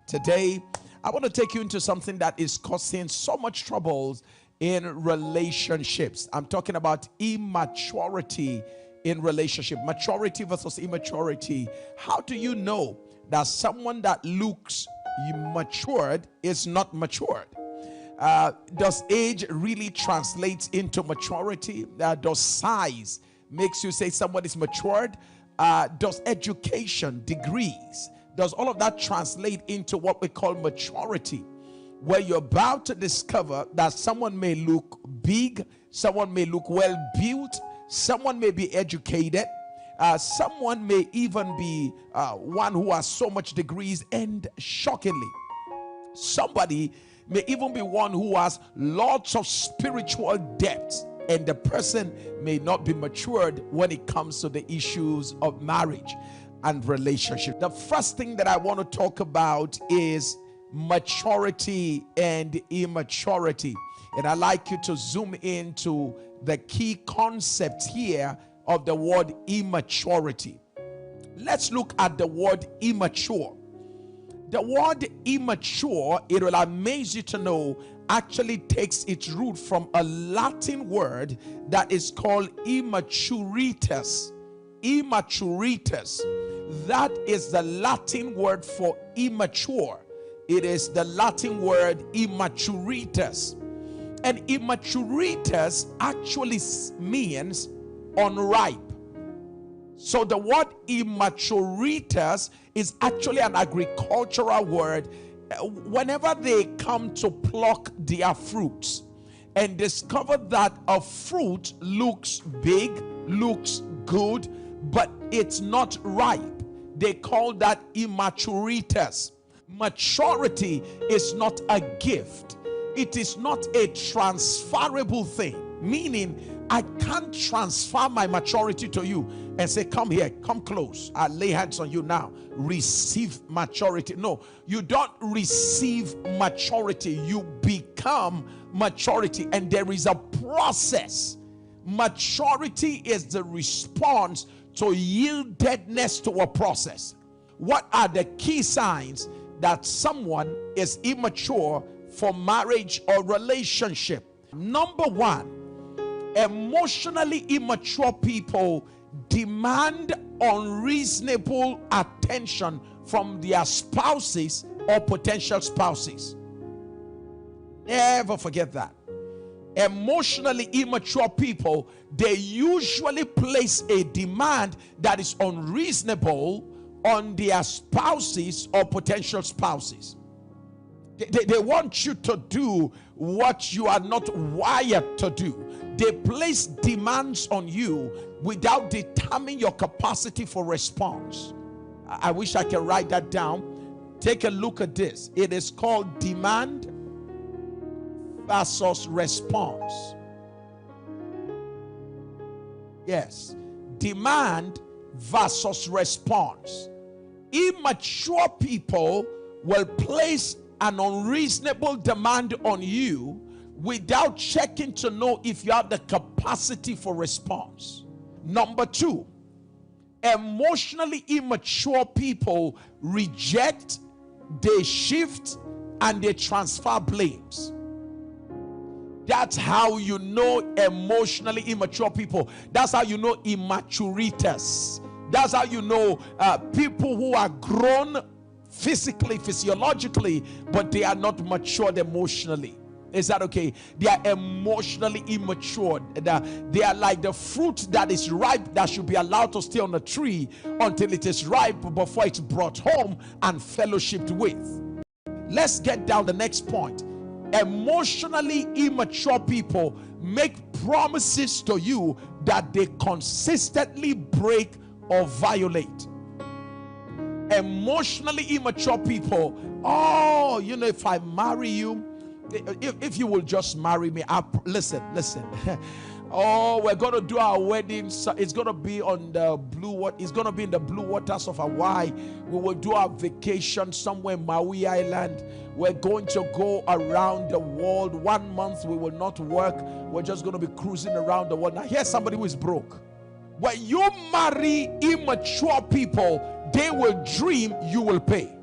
Today, I want to take you into something that is causing so much troubles in relationships. I'm talking about immaturity in relationship. Maturity versus immaturity. How do you know that someone that looks matured is not matured? Does age really translate into maturity? Does size makes you say somebody's matured? Does education, degrees, does all of that translate into what we call maturity? Where you're about to discover that someone may look big, someone may look well built, someone may be educated, someone may even be one who has so much degrees, and shockingly, somebody may even be one who has lots of spiritual depth, and the person may not be matured when it comes to the issues of marriage and relationship. The first thing that I want to talk about is maturity and immaturity, and I'd like you to zoom into the key concept here of the word immaturity. Let's look at the word immature. The word immature, it will amaze you to know, actually takes its root from a Latin word that is called immaturitas. Immaturitas. That is the Latin word for immature. It is the Latin word immaturitas. And immaturitas actually means unripe. So the word immaturitas is actually an agricultural word. Whenever they come to pluck their fruits and discover that a fruit looks big, looks good, but it's not ripe, they call that immaturitas. Maturity is not a gift. It is not a transferable thing, meaning I can't transfer my maturity to you and say, come here, come close, I lay hands on you now, receive maturity. No, you don't receive maturity, you become maturity, and there is a process. Maturity is the response to yieldedness to a process. What are the key signs that someone is immature for marriage or relationship? Number one, emotionally immature people demand unreasonable attention from their spouses or potential spouses. Never forget that. Emotionally immature people, they usually place a demand that is unreasonable on their spouses or potential spouses. They want you to do what you are not wired to do. They place demands on you without determining your capacity for response. I wish I could write that down. Take a look at this. It is called demand versus response. Yes, demand versus response. Immature people will place an unreasonable demand on you without checking to know if you have the capacity for response. Number two, emotionally immature people reject, they shift, and they transfer blames. That's how you know emotionally immature people. That's how you know immaturitas. That's how you know people who are grown physically, physiologically, but they are not matured emotionally. Is that okay? They are emotionally immature. They are like the fruit that is ripe that should be allowed to stay on the tree until it is ripe before it's brought home and fellowshipped with. Let's get down the next point. Emotionally immature people make promises to you that they consistently break or violate. Emotionally immature people, oh, you know, if I marry you, if you will just marry me, listen. Oh, we're going to do our wedding. It's going to be on the it's going to be in the blue waters of Hawaii. We will do our vacation somewhere in Maui Island. We're going to go around the world. 1 month we will not work. We're just going to be cruising around the world. Now here's somebody who is broke. When you marry immature people, they will dream, you will pay.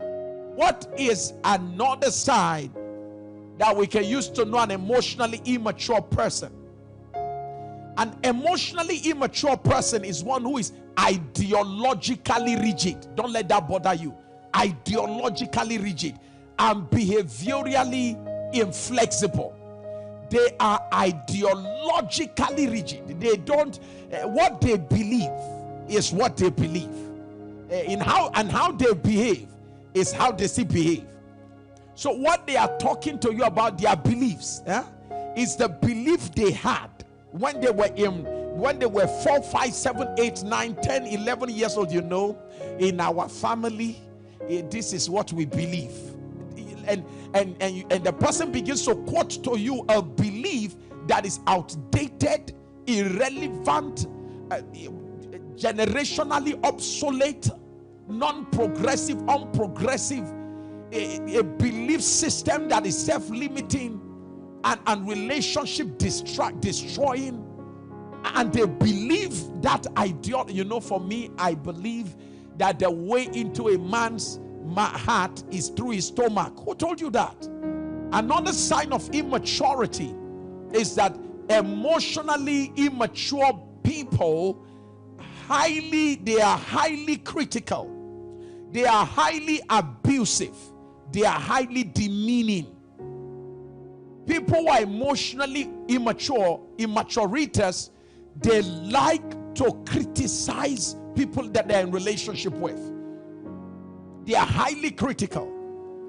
What is another sign that we can use to know an emotionally immature person? An emotionally immature person is one who is ideologically rigid. Don't let that bother you. Ideologically rigid and behaviorally inflexible. They are ideologically rigid. They don't, what they believe is what they believe. How they behave is how they see behave. So what they are talking to you about, their beliefs, is the belief they had when they were 4, 5, 7, 8, 9, 10, 11 years old. In our family, this is what we believe. And the person begins to quote to you a belief that is outdated, irrelevant, generationally obsolete, non-progressive, unprogressive, a belief system that is self-limiting and relationship destroying, and they believe that ideology. For me, I believe that the way into a man's heart is through his stomach. Who told you that? Another sign of immaturity is that emotionally immature people they are highly critical, they are highly abusive, they are highly demeaning. People who are emotionally immaturities, they like to criticize people that they're in relationship with. They are highly critical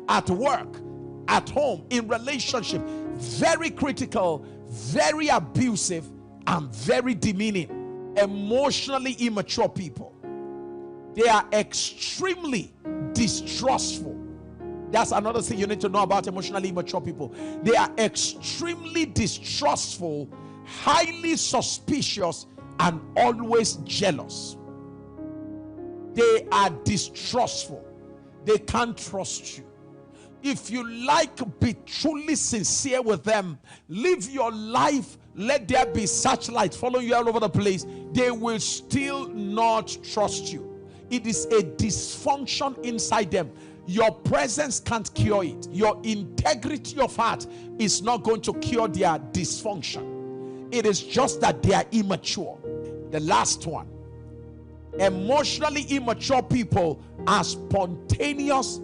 at work, at home, in relationship. Very critical, very abusive, and very demeaning. Emotionally immature people, they are extremely distrustful. That's another thing you need to know about emotionally immature people. They are extremely distrustful, highly suspicious, and always jealous. They are distrustful. They can't trust you. If you like, be truly sincere with them. Live your life. Let there be searchlight following you all over the place. They will still not trust you. It is a dysfunction inside them. Your presence can't cure it. Your integrity of heart is not going to cure their dysfunction. It is just that they are immature. The last one. Emotionally immature people are spontaneous,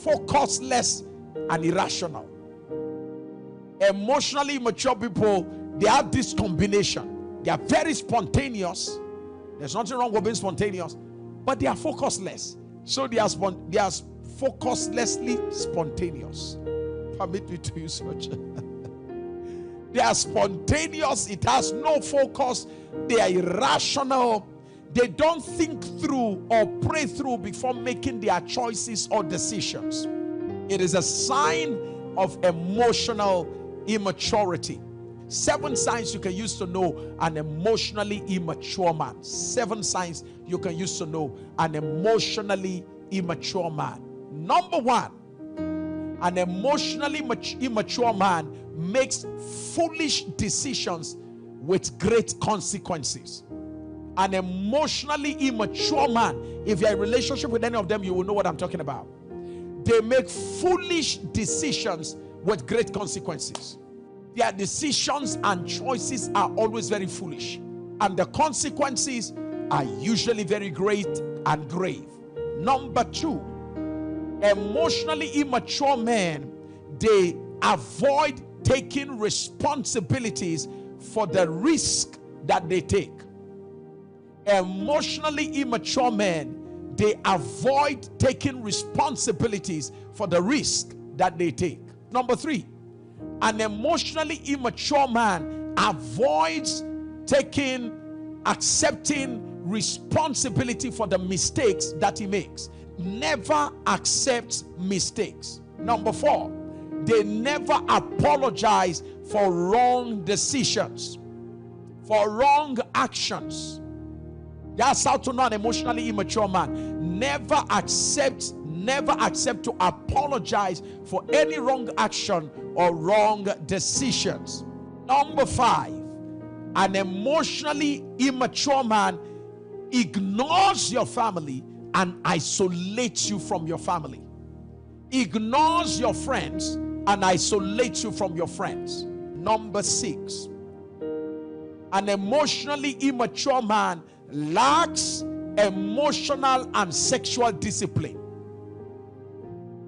focusless, and irrational. Emotionally immature people, they have this combination. They are very spontaneous. There's nothing wrong with being spontaneous, but they are focusless. So they are focuslessly spontaneous. Permit me to use such. They are spontaneous. It has no focus. They are irrational. They don't think through or pray through before making their choices or decisions. It is a sign of emotional immaturity. 7 signs you can use to know an emotionally immature man. 7 signs you can use to know an emotionally immature man. Number 1, an emotionally immature man makes foolish decisions with great consequences. An emotionally immature man, if you're in a relationship with any of them, you will know what I'm talking about. They make foolish decisions with great consequences. Their decisions and choices are always very foolish, and the consequences are usually very great and grave. Number 2, emotionally immature men, they avoid taking responsibilities for the risk that they take. Emotionally immature men, they avoid taking responsibilities for the risk that they take. Number 3, an emotionally immature man avoids accepting responsibility for the mistakes that he makes. Never accepts mistakes. Number 4, they never apologize for wrong decisions, for wrong actions. That's how to know an emotionally immature man. Never accept to apologize for any wrong action or wrong decisions. Number 5, an emotionally immature man ignores your family and isolates you from your family. ignores your friends and isolates you from your friends. Number 6, an emotionally immature man lacks emotional and sexual discipline.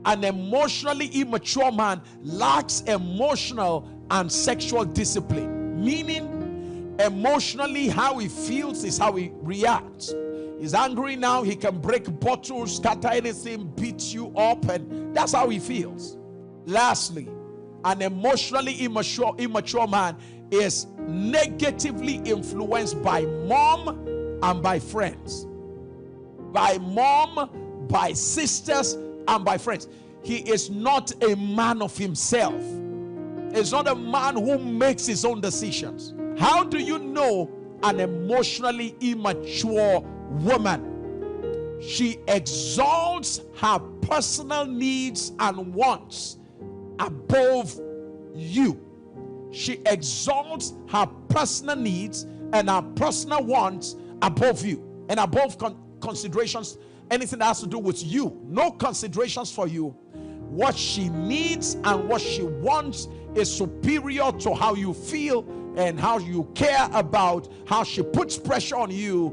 An emotionally immature man lacks emotional and sexual discipline, meaning emotionally how he feels is how he reacts. He's angry now, he can break bottles, scatter anything, beat you up, and that's how he feels. Lastly, an emotionally immature man is negatively influenced by mom and by friends. By mom, by sisters, and by friends. He is not a man of himself. He's not a man who makes his own decisions. How do you know an emotionally immature woman? She exalts her personal needs and wants above you. She exalts her personal needs and her personal wants above you and above considerations, anything that has to do with you. No considerations for you. What she needs and what she wants is superior to how you feel and how you care about how she puts pressure on you.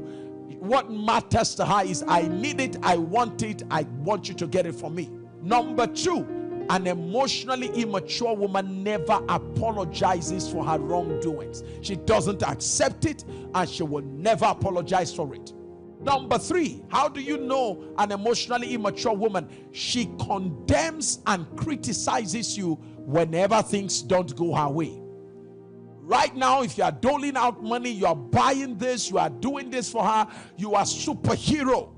What matters to her is, I need it, I want you to get it for me. Number 2, an emotionally immature woman never apologizes for her wrongdoings. She doesn't accept it and she will never apologize for it. Number 3, how do you know an emotionally immature woman? She condemns and criticizes you whenever things don't go her way. Right now, if you are doling out money, you are buying this, you are doing this for her, you are superhero.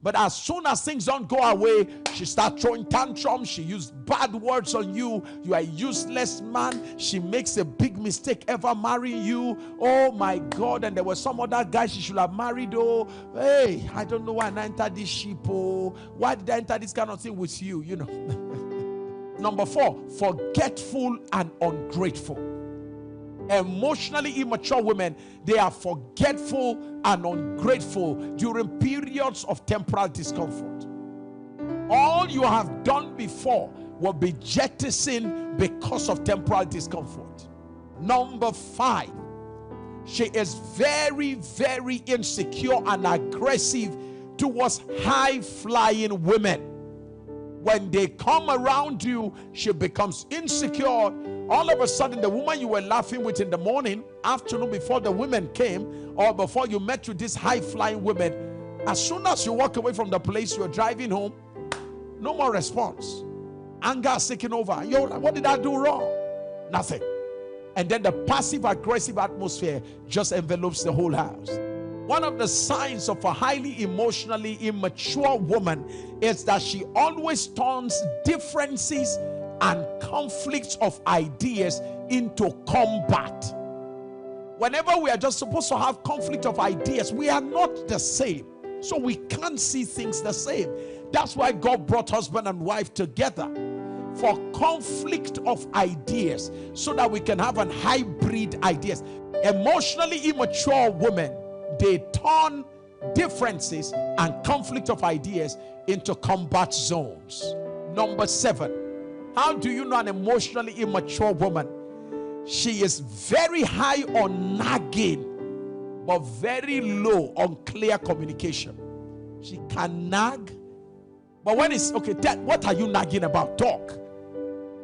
But as soon as things don't go her way, she starts throwing tantrums. She uses bad words on you. You are a useless man. She makes a big mistake ever marrying you. Oh my God. And there was some other guy she should have married. Oh, hey, I don't know why I entered this ship. Oh, why did I enter this kind of thing with you? You know. Number 4, forgetful and ungrateful. Emotionally immature women, they are forgetful and ungrateful during periods of temporal discomfort. All you have done before will be jettisoned because of temporal discomfort. Number 5, she is very, very insecure and aggressive towards high-flying women. When they come around you, she becomes insecure. All of a sudden, the woman you were laughing with in the morning, afternoon, before the women came, or before you met with these high-flying women, as soon as you walk away from the place you're driving home, no more response. Anger is taking over. You're like, what did I do wrong? Nothing. And then the passive-aggressive atmosphere just envelopes the whole house. One of the signs of a highly emotionally immature woman is that she always turns differences and conflicts of ideas into combat. Whenever we are just supposed to have conflict of ideas, we are not the same. So we can't see things the same. That's why God brought husband and wife together, for conflict of ideas, so that we can have an hybrid ideas. Emotionally immature women, they turn differences and conflict of ideas into combat zones. Number 7, how do you know an emotionally immature woman? She is very high on nagging, but very low on clear communication. She can nag, but when it's okay, Dad, what are you nagging about? Talk.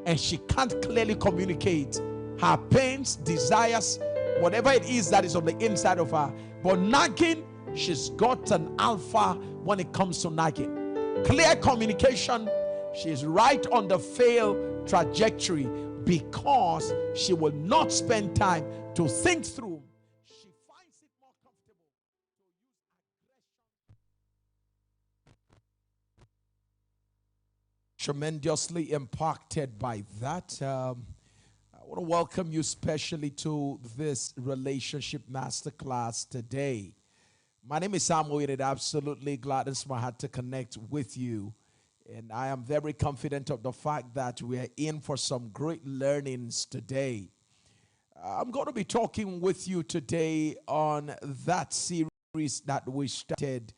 And she can't clearly communicate her pains, desires, whatever it is that is on the inside of her. But nagging, she's got an alpha when it comes to nagging. Clear communication, she's right on the fail trajectory, because she will not spend time to think through. She finds it more comfortable to use aggression. Tremendously impacted by that. I want to welcome you specially to this relationship masterclass today. My name is Sam Oye, and absolutely glad it's my heart to connect with you. And I am very confident of the fact that we are in for some great learnings today. I'm going to be talking with you today on that series that we started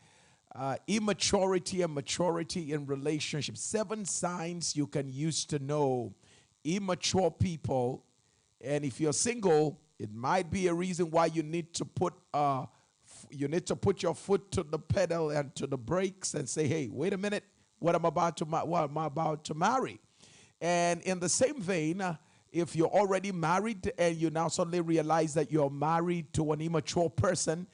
Immaturity and maturity in relationships. 7 signs you can use to know immature people. And if you're single, it might be a reason why you need to put your foot to the pedal and to the brakes and say, "Hey, wait a minute, what am I about to marry?" And in the same vein, if you're already married and you now suddenly realize that you're married to an immature person,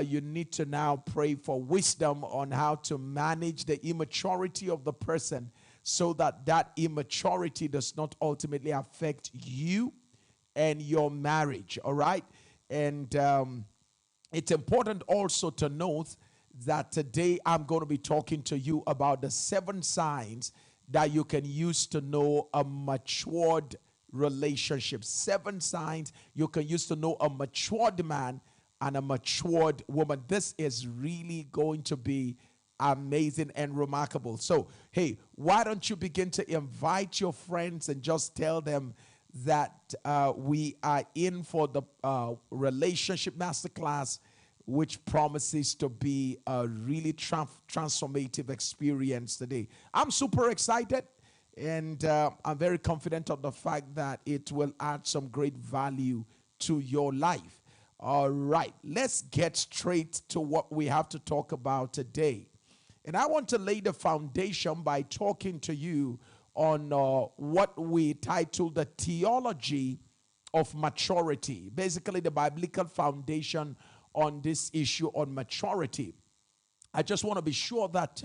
you need to now pray for wisdom on how to manage the immaturity of the person so that that immaturity does not ultimately affect you and your marriage, all right? And it's important also to note that today I'm going to be talking to you about the 7 signs that you can use to know a matured relationship. 7 signs you can use to know a matured man and a matured woman. This is really going to be amazing and remarkable. So, hey, why don't you begin to invite your friends and just tell them that we are in for the relationship masterclass, which promises to be a really transformative experience today. I'm super excited, and I'm very confident of the fact that it will add some great value to your life. All right, let's get straight to what we have to talk about today. And I want to lay the foundation by talking to you on what we titled the Theology of Maturity. Basically, the biblical foundation on this issue on maturity. I just want to be sure that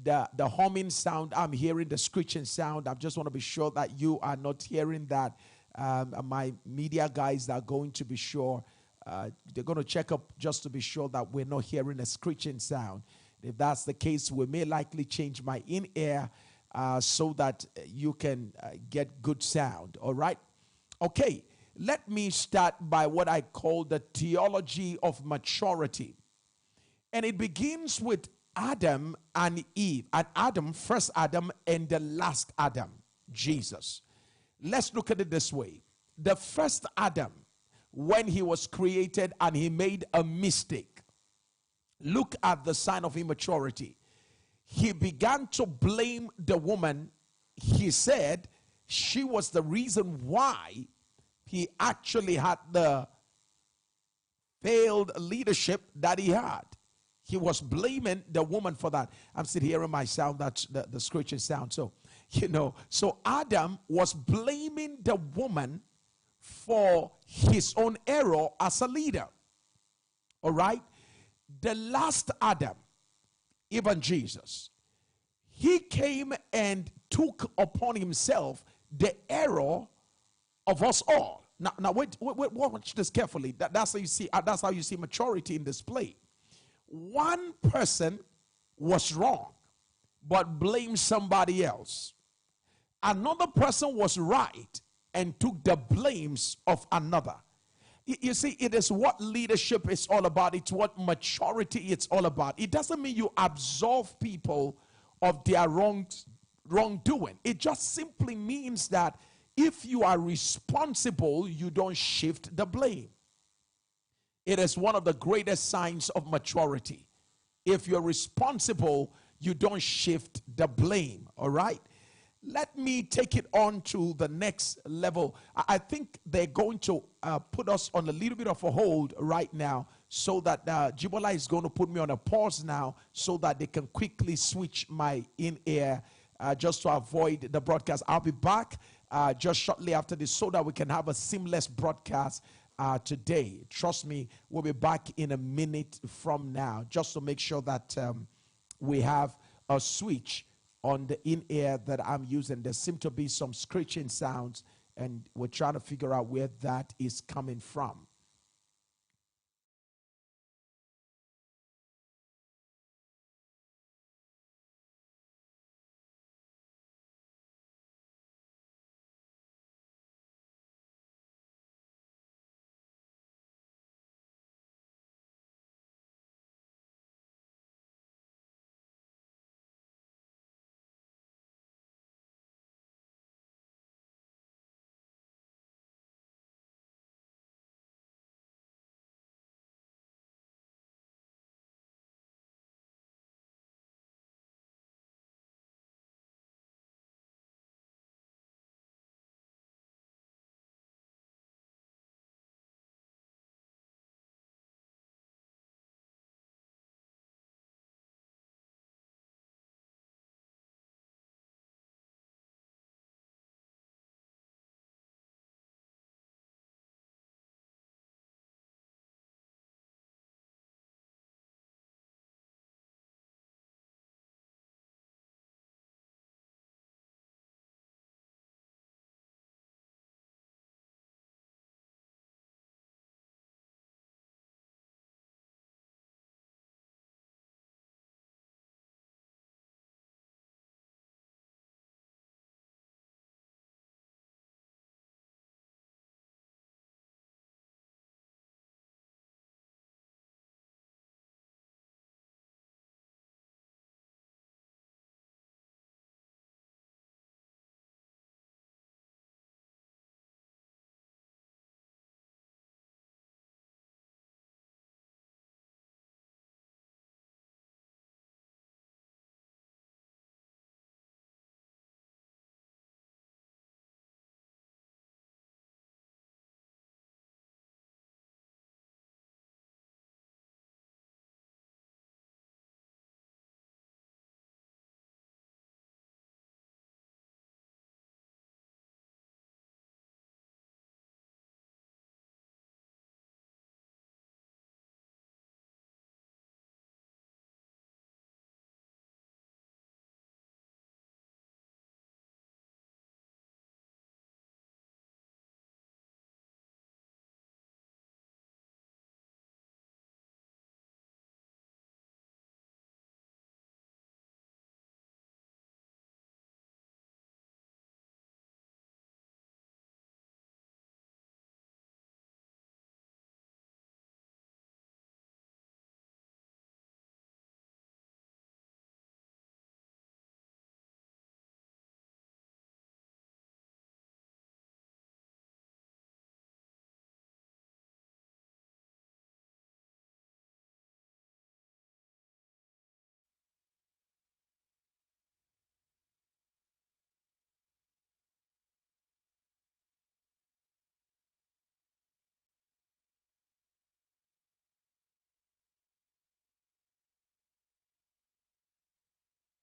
the humming sound I'm hearing, the screeching sound, I just want to be sure that you are not hearing that. My media guys are going to be sure. They're going to check up just to be sure that we're not hearing a screeching sound. If that's the case, we may likely change my in-ear so that you can get good sound. All right? Okay, let me start by what I call the theology of maturity. And it begins with Adam and Eve. And Adam, first Adam, and the last Adam, Jesus. Let's look at it this way. The first Adam, when he was created and he made a mistake, look at the sign of immaturity. He began to blame the woman. He said she was the reason why he actually had the failed leadership that he had. He was blaming the woman for that. I'm still hearing my sound, that's the screeching sound. So, so Adam was blaming the woman for his own error as a leader. All right? The last Adam, even Jesus, he came and took upon himself the error of us all. Now wait, watch this carefully. That's how you see maturity in display. One person was wrong, but blamed somebody else. Another person was right and took the blames of another. You see, it is what leadership is all about. It's what maturity is all about. It doesn't mean you absolve people of their wrongdoing. It just simply means that if you are responsible, you don't shift the blame. It is one of the greatest signs of maturity. If you're responsible, you don't shift the blame, all right? Let me take it on to the next level. I think they're going to put us on a little bit of a hold right now so that Jibola is going to put me on a pause now so that they can quickly switch my in-ear just to avoid the broadcast. I'll be back just shortly after this so that we can have a seamless broadcast today. Trust me, we'll be back in a minute from now just to make sure that we have a switch on the in-ear that I'm using. There seem to be some screeching sounds, and we're trying to figure out where that is coming from.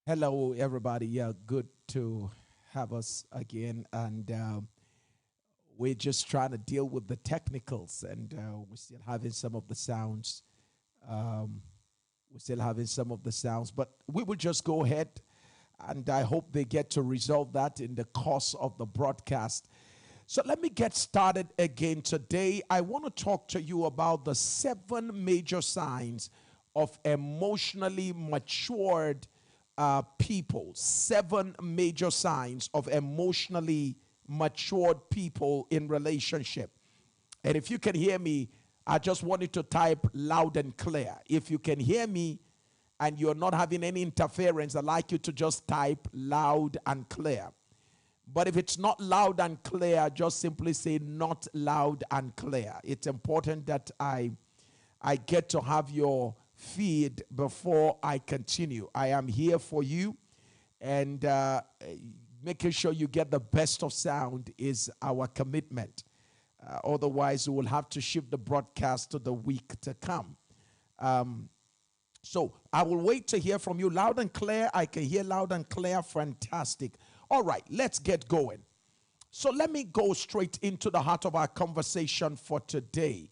Hello, everybody. Yeah, good to have us again. And we're just trying to deal with the technicals, and we're still having some of the sounds. We're still having some of the sounds, but we will just go ahead, and I hope they get to resolve that in the course of the broadcast. So let me get started again today. I want to talk to you about the 7 major signs of emotionally matured people. 7 major signs of emotionally matured people in relationship. And if you can hear me, I just want you to type loud and clear. If you can hear me and you're not having any interference, I'd like you to just type loud and clear. But if it's not loud and clear, just simply say not loud and clear. It's important that I get to have your feed before I continue. I am here for you, and making sure you get the best of sound is our commitment. Otherwise, we will have to shift the broadcast to the week to come. So I will wait to hear from you. Loud and clear. I can hear loud and clear. Fantastic. All right, let's get going. So let me go straight into the heart of our conversation for today.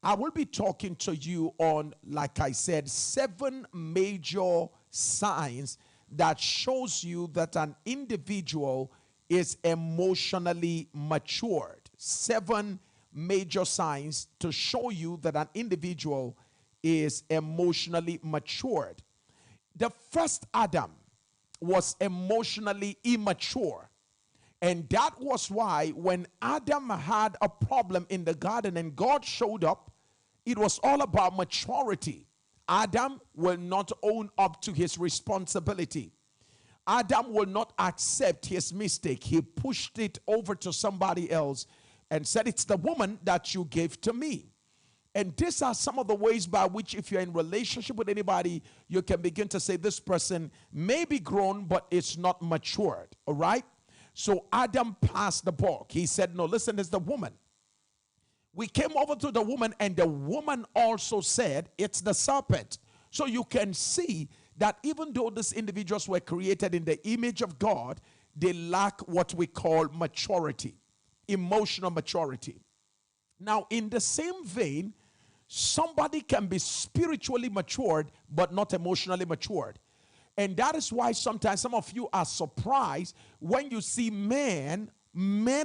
I will be talking to you on, like I said, 7 major signs that shows you that an individual is emotionally matured. 7 major signs to show you that an individual is emotionally matured. The first Adam was emotionally immature. And that was why when Adam had a problem in the garden and God showed up, it was all about maturity. Adam will not own up to his responsibility. Adam will not accept his mistake. He pushed it over to somebody else and said, "It's the woman that you gave to me." And these are some of the ways by which, if you're in relationship with anybody, you can begin to say this person may be grown, but it's not matured. All right? So Adam passed the buck. He said, "No, listen, it's the woman." We came over to the woman, and the woman also said, "It's the serpent." So you can see that even though these individuals were created in the image of God, they lack what we call maturity, emotional maturity. Now, in the same vein, somebody can be spiritually matured, but not emotionally matured. And that is why sometimes some of you are surprised when you see men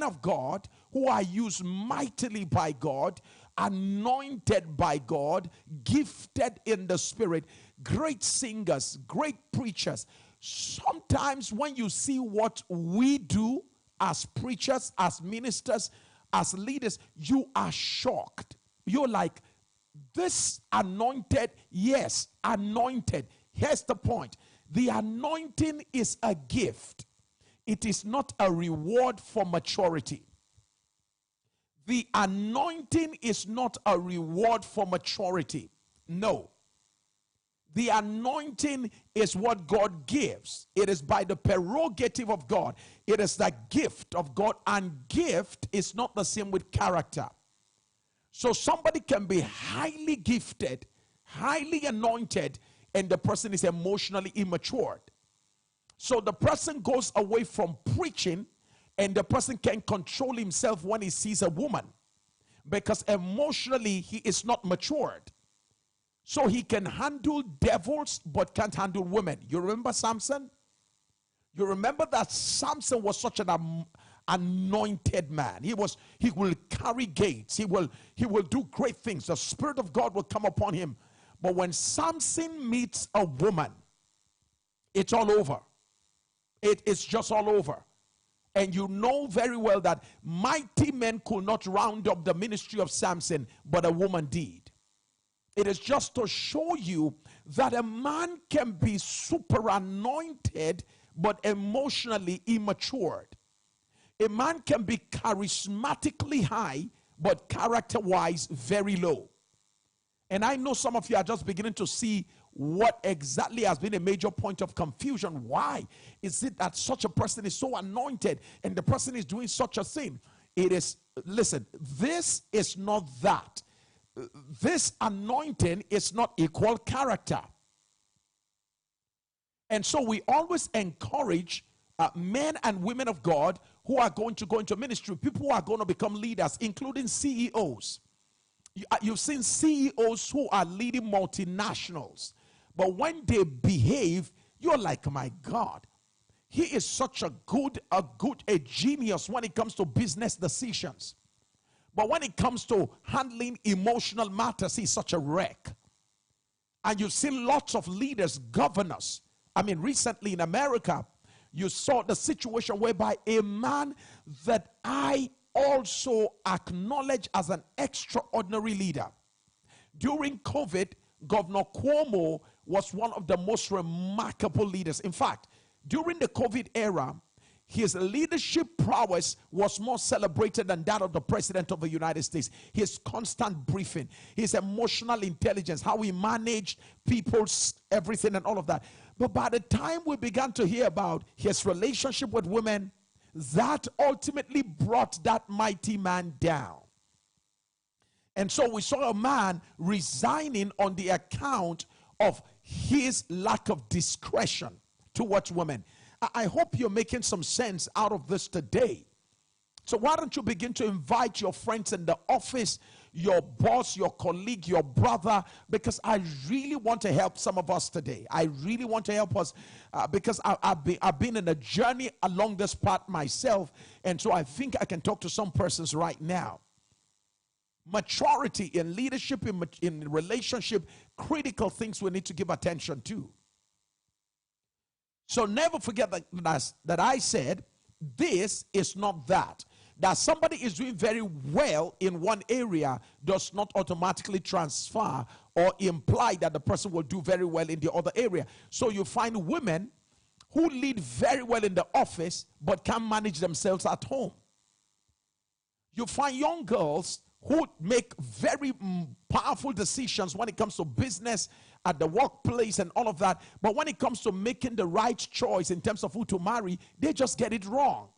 of God who are used mightily by God, anointed by God, gifted in the Spirit, great singers, great preachers. Sometimes when you see what we do as preachers, as ministers, as leaders, you are shocked. You're like, this anointed, yes, anointed. Here's the point. The anointing is a gift. It is not a reward for maturity. The anointing is not a reward for maturity. No. The anointing is what God gives. It is by the prerogative of God. It is the gift of God, and gift is not the same with character. So somebody can be highly gifted, highly anointed, and the person is emotionally immature. So the person goes away from preaching, and the person can control himself when he sees a woman, because emotionally he is not matured. So he can handle devils but can't handle women. You remember Samson? You remember that Samson was such an anointed man. He will carry gates. He will do great things. The Spirit of God will come upon him. But when Samson meets a woman, it's all over. It's just all over. And you know very well that mighty men could not round up the ministry of Samson, but a woman did. It is just to show you that a man can be super anointed but emotionally immatured. A man can be charismatically high but character-wise very low. And I know some of you are just beginning to see what exactly has been a major point of confusion. Why is it that such a person is so anointed and the person is doing such a thing? It is, listen, this is not that. This anointing is not equal character. And so we always encourage men and women of God who are going to go into ministry, people who are going to become leaders, including CEOs. You've seen CEOs who are leading multinationals, but when they behave, you're like, my God, he is such a genius when it comes to business decisions. But when it comes to handling emotional matters, he's such a wreck. And you've seen lots of leaders, governors. I mean, recently in America, you saw the situation whereby a man that I also acknowledge as an extraordinary leader. During COVID, Governor Cuomo was one of the most remarkable leaders. In fact, during the COVID era, his leadership prowess was more celebrated than that of the President of the United States. His constant briefing, his emotional intelligence, how he managed people's everything and all of that. But by the time we began to hear about his relationship with women, that ultimately brought that mighty man down. And so we saw a man resigning on the account of his lack of discretion towards women. I hope you're making some sense out of this today. So why don't you begin to invite your friends in the office, your boss, your colleague, your brother, because I really want to help some of us today. I really want to help us because I've been in a journey along this path myself, and so I think I can talk to some persons right now. Maturity in leadership, in relationship, critical things we need to give attention to. So never forget that I said this is not that. That somebody is doing very well in one area does not automatically transfer or imply that the person will do very well in the other area. So you find women who lead very well in the office but can't manage themselves at home. You find young girls who make very powerful decisions when it comes to business, at the workplace and all of that. But when it comes to making the right choice in terms of who to marry, they just get it wrong.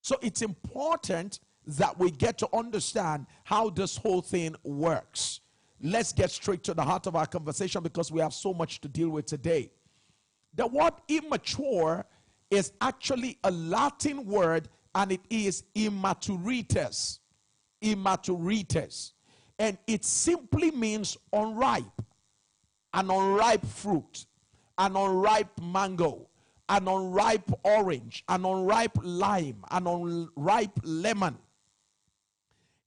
So it's important that we get to understand how this whole thing works. Let's get straight to the heart of our conversation because we have so much to deal with today. The word immature is actually a Latin word, and it is immaturitas. Immaturitas. And it simply means unripe. An unripe fruit, an unripe mango, an unripe orange, an unripe lime, an unripe lemon.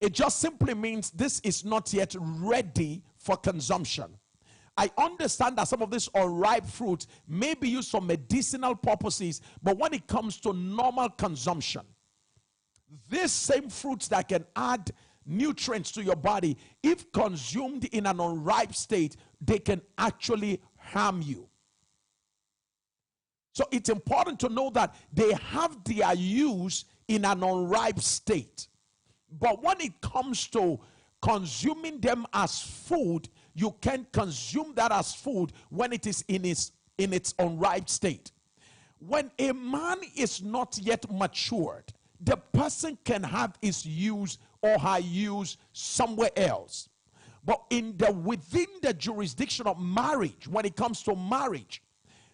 It just simply means this is not yet ready for consumption. I understand that some of this unripe fruit may be used for medicinal purposes, but when it comes to normal consumption, these same fruits that can add nutrients to your body, if consumed in an unripe state, they can actually harm you. So it's important to know that they have their use in an unripe state. But when it comes to consuming them as food, you can consume that as food when it is in its unripe state. When a man is not yet matured, the person can have his use or her use somewhere else. But within the jurisdiction of marriage, when it comes to marriage,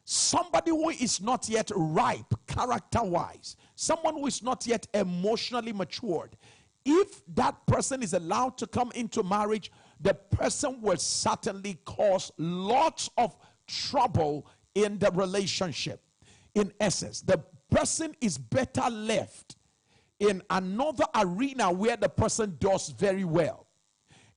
somebody who is not yet ripe character-wise, someone who is not yet emotionally matured, if that person is allowed to come into marriage, the person will certainly cause lots of trouble in the relationship. In essence, the person is better left in another arena where the person does very well,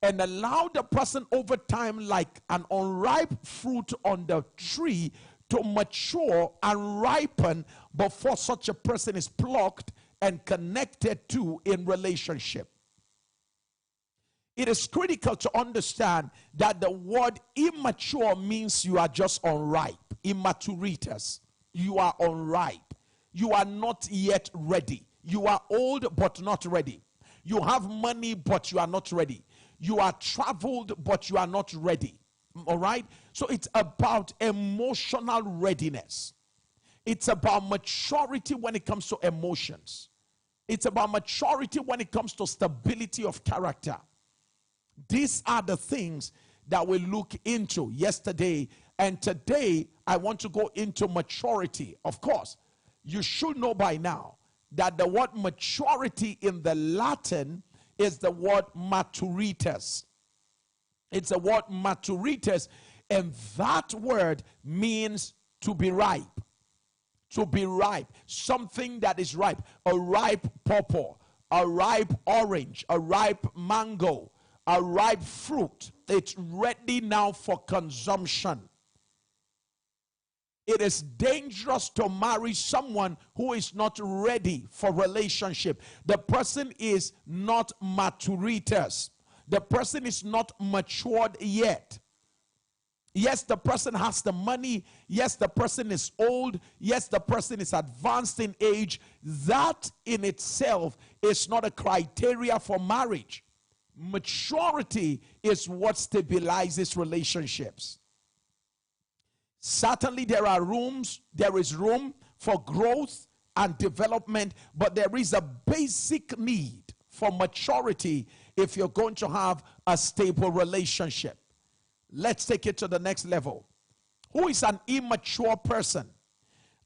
and allow the person over time, like an unripe fruit on the tree, to mature and ripen before such a person is plucked and connected to in relationship. It is critical to understand that the word immature means you are just unripe. Immaturitas. You are unripe. You are not yet ready. You are old but not ready. You have money but you are not ready. You are traveled but you are not ready. All right? So it's about emotional readiness. It's about maturity when it comes to emotions. It's about maturity when it comes to stability of character. These are the things that we look into yesterday. And today, I want to go into maturity. Of course, you should know by now that the word maturity in the Latin is the word maturitas. It's a word maturitas, and that word means to be ripe. To be ripe. Something that is ripe. A ripe pawpaw, a ripe orange, a ripe mango, a ripe fruit. It's ready now for consumption. It is dangerous to marry someone who is not ready for relationship. The person is not maturitas. The person is not matured yet. Yes, the person has the money. Yes, the person is old. Yes, the person is advanced in age. That in itself is not a criteria for marriage. Maturity is what stabilizes relationships. Certainly there is room for growth and development, but there is a basic need for maturity if you're going to have a stable relationship. Let's take it to the next level. Who is an immature person?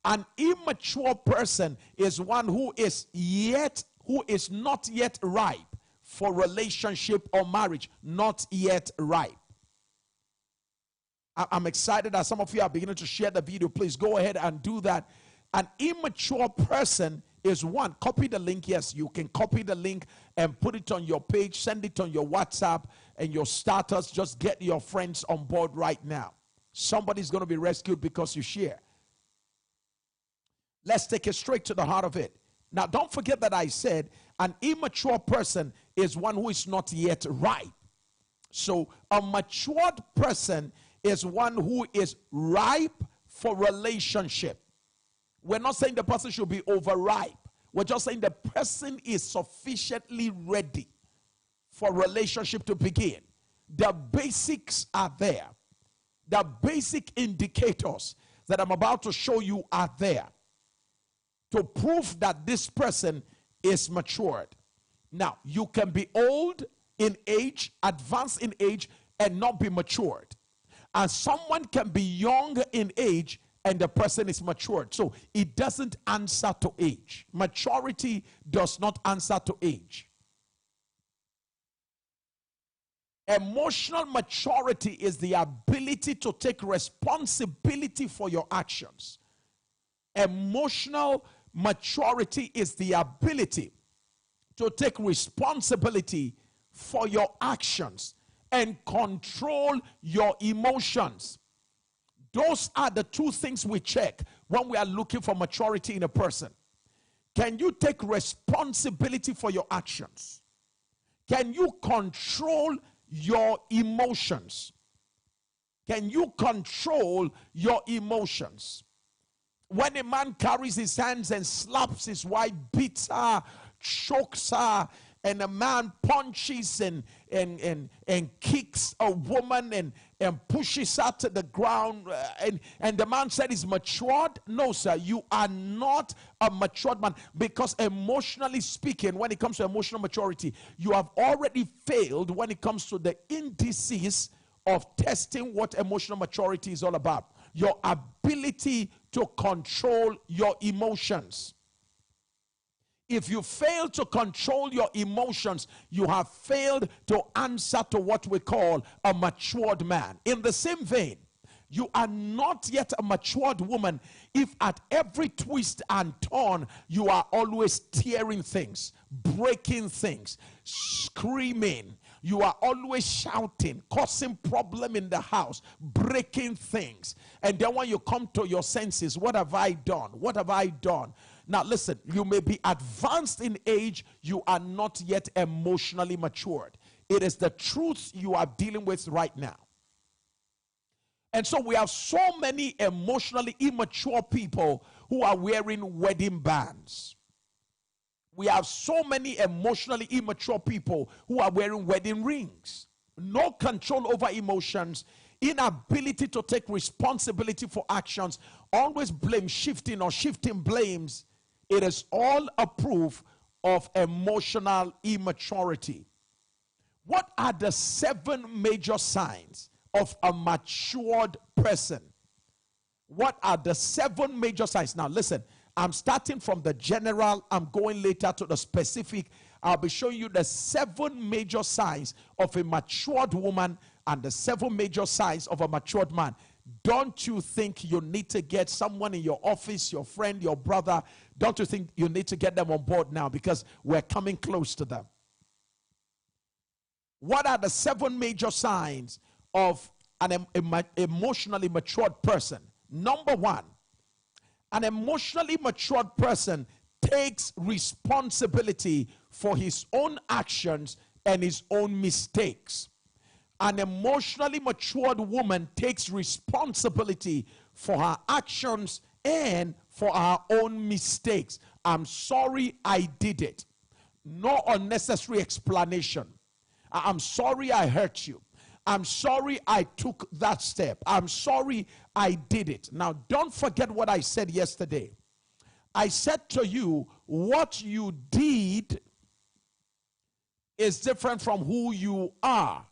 An immature person is one who is not yet ripe for relationship or marriage. Not yet ripe. I'm excited that some of you are beginning to share the video. Please go ahead and do that. An immature person is one. Copy the link. Yes, you can copy the link and put it on your page. Send it on your WhatsApp and your status. Just get your friends on board right now. Somebody's going to be rescued because you share. Let's take it straight to the heart of it. Now, don't forget that I said an immature person is one who is not yet ripe. So a matured person is one who is ripe for relationship. We're not saying the person should be overripe. We're just saying the person is sufficiently ready for relationship to begin. The basics are there. The basic indicators that I'm about to show you are there to prove that this person is matured. Now, you can be old in age, advanced in age, and not be matured. And someone can be young in age and the person is matured. So it doesn't answer to age. Maturity does not answer to age. Emotional maturity is the ability to take responsibility for your actions. Emotional maturity is the ability to take responsibility for your actions and control your emotions. Those are the two things we check when we are looking for maturity in a person. Can you take responsibility for your actions? Can you control your emotions? Can you control your emotions? When a man carries his hands and slaps his wife, beats her, chokes her, and a man punches and kicks a woman and pushes her to the ground, and the man said he's matured? No, sir, you are not a matured man, because emotionally speaking, when it comes to emotional maturity, you have already failed when it comes to the indices of testing what emotional maturity is all about. Your ability to control your emotions. If you fail to control your emotions, you have failed to answer to what we call a matured man. In the same vein, you are not yet a matured woman if at every twist and turn you are always tearing things, breaking things, screaming. You are always shouting, causing problem in the house, breaking things. And then when you come to your senses, what have I done? What have I done? Now listen, you may be advanced in age, you are not yet emotionally matured. It is the truth you are dealing with right now. And so we have so many emotionally immature people who are wearing wedding bands. We have so many emotionally immature people who are wearing wedding rings. No control over emotions, inability to take responsibility for actions, always blame shifting or shifting blames. It is all a proof of emotional immaturity. What are the 7 major signs of a matured person? What are the 7 major signs? Now listen, I'm starting from the general, I'm going later to the specific. I'll be showing you the 7 major signs of a matured woman and the 7 major signs of a matured man. Don't you think you need to get someone in your office, your friend, your brother? Don't you think you need to get them on board now, because we're coming close to them? What are the 7 major signs of an emotionally matured person? Number 1, an emotionally matured person takes responsibility for his own actions and his own mistakes. An emotionally matured woman takes responsibility for her actions and for her own mistakes. I'm sorry I did it. No unnecessary explanation. I'm sorry I hurt you. I'm sorry I took that step. I'm sorry I did it. Now, don't forget what I said yesterday. I said to you, what you did is different from who you are.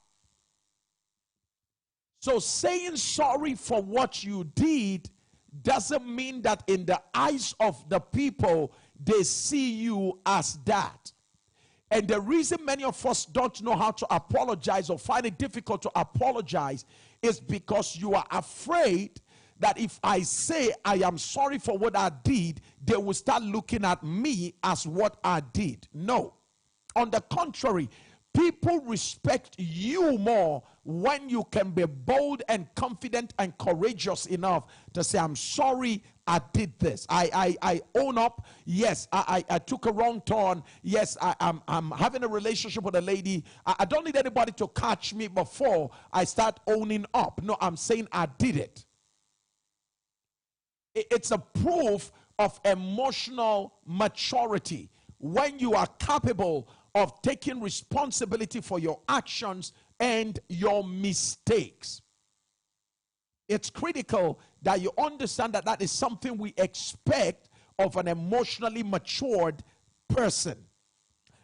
So saying sorry for what you did doesn't mean that in the eyes of the people, they see you as that. And the reason many of us don't know how to apologize or find it difficult to apologize is because you are afraid that if I say I am sorry for what I did, they will start looking at me as what I did. No. On the contrary, people respect you more when you can be bold and confident and courageous enough to say, I'm sorry I did this. I own up. Yes, I took a wrong turn. Yes, I'm having a relationship with a lady. I don't need anybody to catch me before I start owning up. No, I'm saying I did it. It's a proof of emotional maturity when you are capable of taking responsibility for your actions and your mistakes. It's critical that you understand that that is something we expect of an emotionally matured person.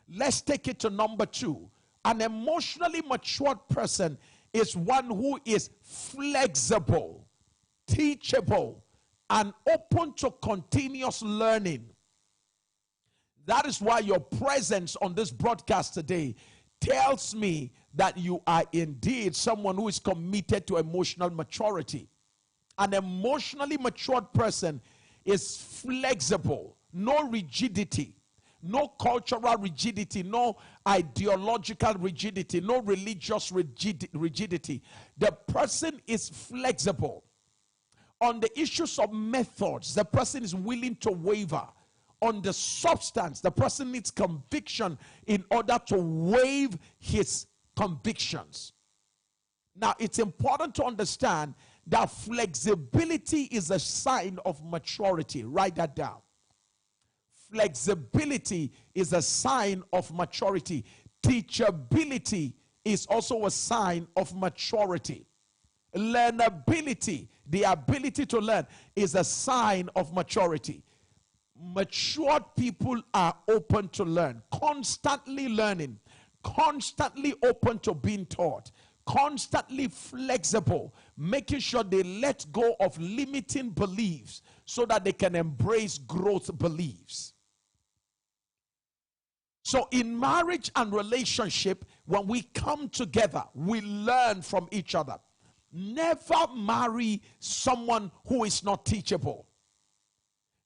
Let's take it to number 2. An emotionally matured person is one who is flexible, teachable, and open to continuous learning. That is why your presence on this broadcast today tells me that you are indeed someone who is committed to emotional maturity. An emotionally matured person is flexible, no rigidity, no cultural rigidity, no ideological rigidity, no religious rigidity. The person is flexible. On the issues of methods, the person is willing to waver. On the substance, the person needs conviction in order to waive his convictions. Now, it's important to understand that flexibility is a sign of maturity. Write that down. Flexibility is a sign of maturity. Teachability is also a sign of maturity. Learnability, the ability to learn, is a sign of maturity. Matured people are open to learn, constantly learning, constantly open to being taught, constantly flexible, making sure they let go of limiting beliefs so that they can embrace growth beliefs. So in marriage and relationship, when we come together, we learn from each other. Never marry someone who is not teachable.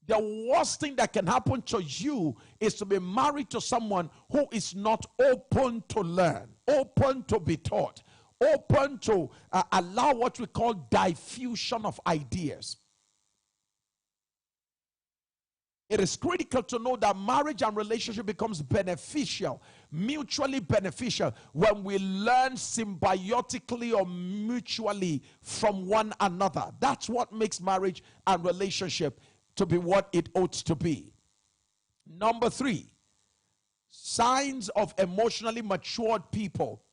The worst thing that can happen to you is to be married to someone who is not open to learn, open to be taught, open to allow what we call diffusion of ideas. It is critical to know that marriage and relationship becomes beneficial, mutually beneficial, when we learn symbiotically or mutually from one another. That's what makes marriage and relationship to be what it ought to be. Number 3, signs of emotionally matured people.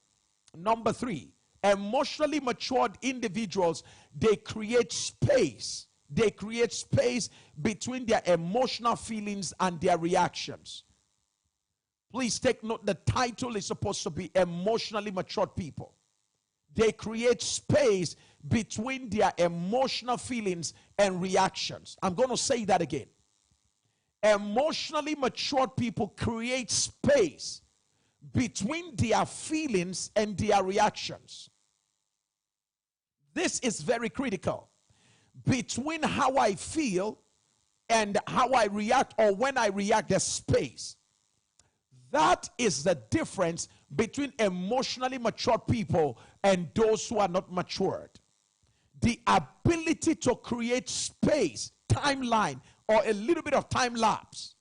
Number 3, emotionally matured individuals, they create space. They create space between their emotional feelings and their reactions. Please take note, the title is supposed to be Emotionally Matured People. They create space between their emotional feelings and reactions. I'm going to say that again. Emotionally matured people create space between their feelings and their reactions. This is very critical. Between how I feel and how I react, or when I react, there's space. That is the difference between emotionally matured people and those who are not matured. The ability to create space, timeline, or a little bit of time lapse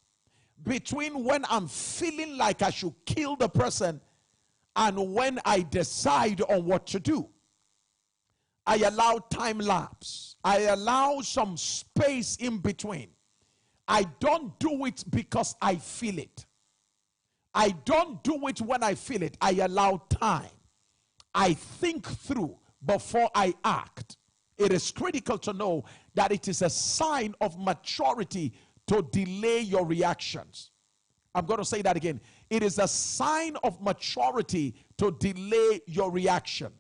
between when I'm feeling like I should kill the person and when I decide on what to do. I allow time lapse. I allow some space in between. I don't do it because I feel it. I don't do it when I feel it. I allow time. I think through before I act. It is critical to know that it is a sign of maturity to delay your reactions. I'm going to say that again. It is a sign of maturity to delay your reaction.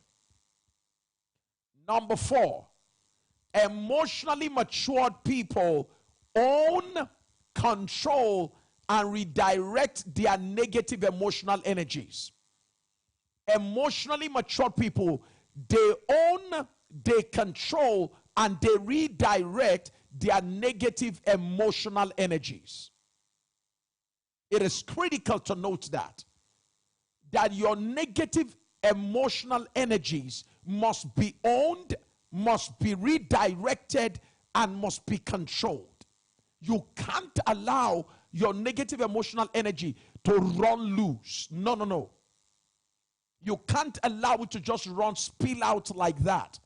Number 4, emotionally matured people own, control, and redirect their negative emotional energies. Emotionally matured people, they own, they control, and they redirect their negative emotional energies. It is critical to note that your negative emotional energies must be owned, must be redirected, and must be controlled. You can't allow your negative emotional energy to run loose. No, no, no. You can't allow it to just run, spill out like that.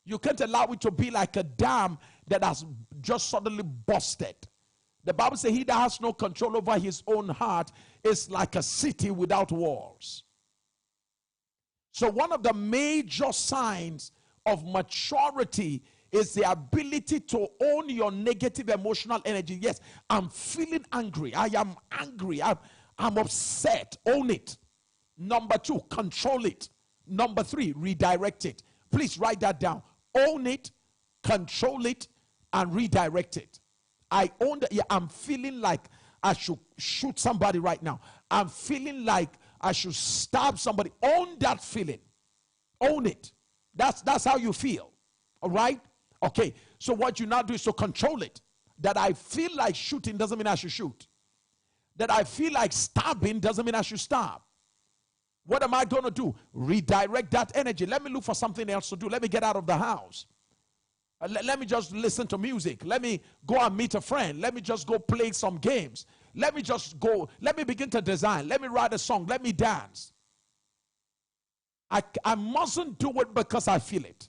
You can't allow it to be like a dam that has just suddenly busted. The Bible says he that has no control over his own heart is like a city without walls. So one of the major signs of maturity is the ability to own your negative emotional energy. Yes, I'm feeling angry. I am angry. I'm upset. Own it. Number 2, control it. Number 3, redirect it. Please write that down. Own it, control it, and redirect it. I own that. Yeah, I'm feeling like I should shoot somebody right now. I'm feeling like I should stab somebody. Own that feeling. Own it. That's how you feel. All right? Okay. So what you now do is to control it. That I feel like shooting doesn't mean I should shoot. That I feel like stabbing doesn't mean I should stab. What am I going to do? Redirect that energy. Let me look for something else to do. Let me get out of the house. Let me just listen to music. Let me go and meet a friend. Let me just go play some games. Let me just go. Let me begin to design. Let me write a song. Let me dance. I mustn't do it because I feel it.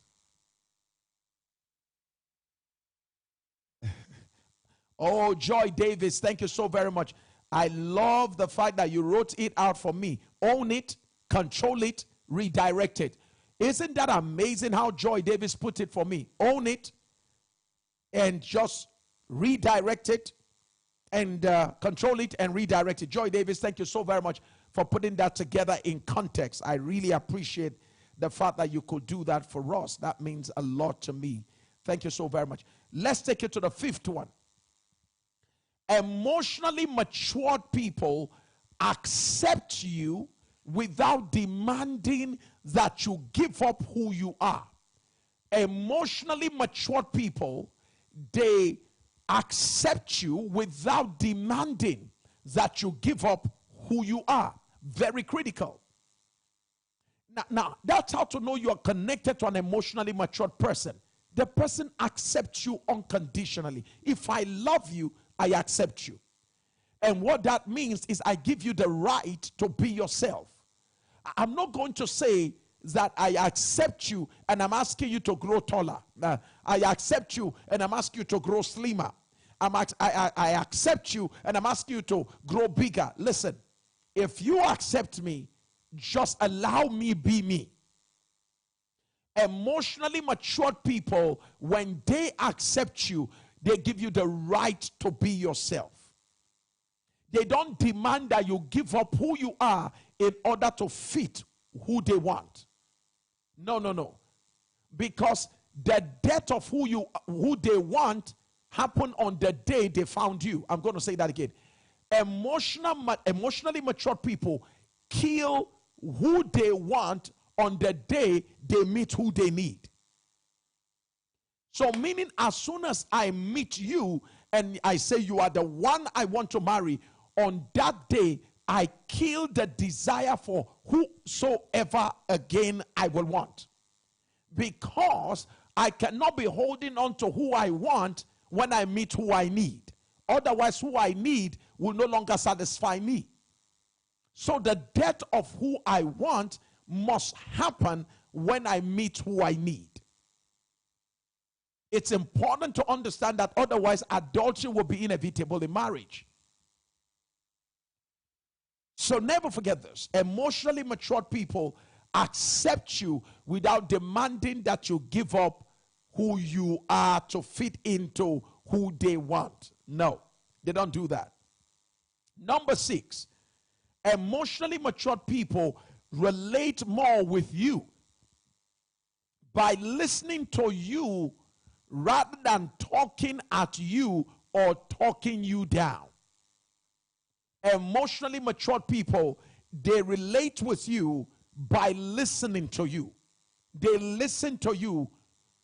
Oh, Joy Davis, thank you so very much. I love the fact that you wrote it out for me. Own it, control it, redirect it. Isn't that amazing how Joy Davis put it for me? Own it and just redirect it and control it and redirect it. Joy Davis, thank you so very much for putting that together in context. I really appreciate the fact that you could do that for us. That means a lot to me. Thank you so very much. Let's take it to the 5th one. Emotionally matured people accept you without demanding that you give up who you are. Emotionally matured people, they accept you without demanding that you give up who you are. Very critical. Now, that's how to know you are connected to an emotionally matured person. The person accepts you unconditionally. If I love you, I accept you. And what that means is I give you the right to be yourself. I'm not going to say that I accept you and I'm asking you to grow taller. I accept you and I'm asking you to grow slimmer. I accept you and I'm asking you to grow bigger. Listen, if you accept me, just allow me be me. Emotionally matured people, when they accept you, they give you the right to be yourself. They don't demand that you give up who you are in order to fit who they want. No, no, no. Because the death of who they want happened on the day they found you. I'm going to say that again. Emotionally mature people kill who they want on the day they meet who they need. So meaning, as soon as I meet you and I say you are the one I want to marry, on that day I kill the desire for whosoever again I will want. Because I cannot be holding on to who I want when I meet who I need. Otherwise, who I need will no longer satisfy me. So the death of who I want must happen when I meet who I need. It's important to understand that, otherwise adultery will be inevitable in marriage. So never forget this. Emotionally matured people accept you without demanding that you give up who you are to fit into who they want. No, they don't do that. Number 6, emotionally matured people relate more with you by listening to you rather than talking at you or talking you down. Emotionally matured people, they relate with you by listening to you. They listen to you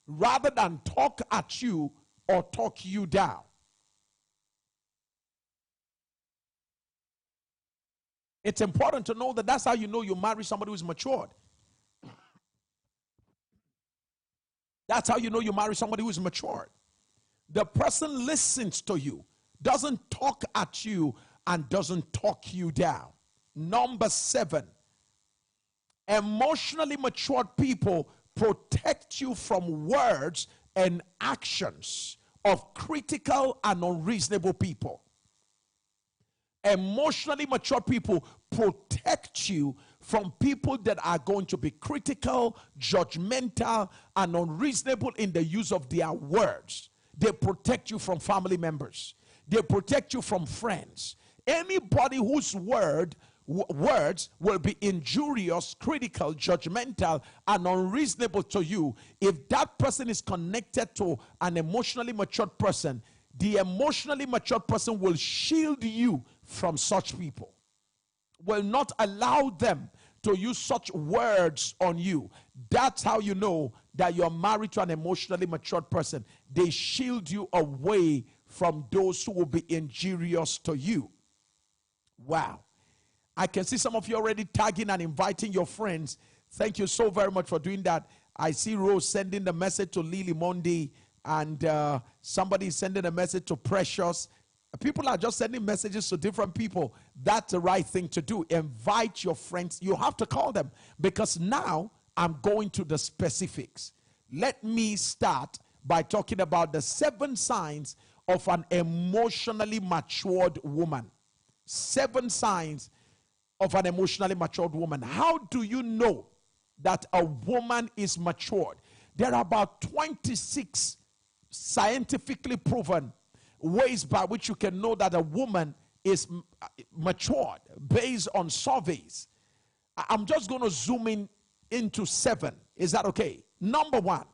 rather than talk at you or talk you down. It's important to know that that's how you know you marry somebody who's matured. That's how you know you marry somebody who's matured. The person listens to you, doesn't talk at you, and doesn't talk you down. Number 7, emotionally matured people protect you from words and actions of critical and unreasonable people. Emotionally mature people protect you from people that are going to be critical, judgmental, and unreasonable in the use of their words. They protect you from family members. They protect you from friends. Anybody whose words will be injurious, critical, judgmental, and unreasonable to you, if that person is connected to an emotionally matured person, the emotionally matured person will shield you from such people, will not allow them to use such words on you. That's how you know that you're married to an emotionally matured person. They shield you away from those who will be injurious to you. Wow. I can see some of you already tagging and inviting your friends. Thank you so very much for doing that. I see Rose sending the message to Lily Monday, and somebody is sending a message to Precious. People are just sending messages to different people. That's the right thing to do. Invite your friends. You have to call them, because now I'm going to the specifics. Let me start by talking about the 7 signs of an emotionally matured woman. 7 signs of an emotionally matured woman. How do you know that a woman is matured? There are about 26 scientifically proven ways by which you can know that a woman is matured based on surveys. I'm just going to zoom in into 7. Is that okay? Number 1,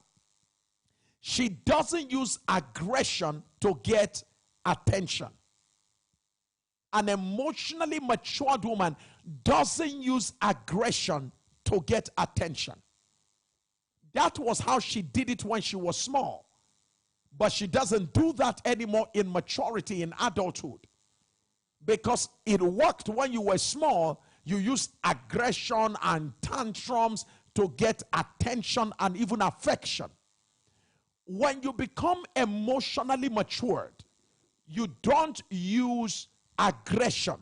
she doesn't use aggression to get attention. An emotionally matured woman doesn't use aggression to get attention. That was how she did it when she was small. But she doesn't do that anymore in maturity, in adulthood. Because it worked when you were small. You used aggression and tantrums to get attention and even affection. When you become emotionally matured, you don't use aggression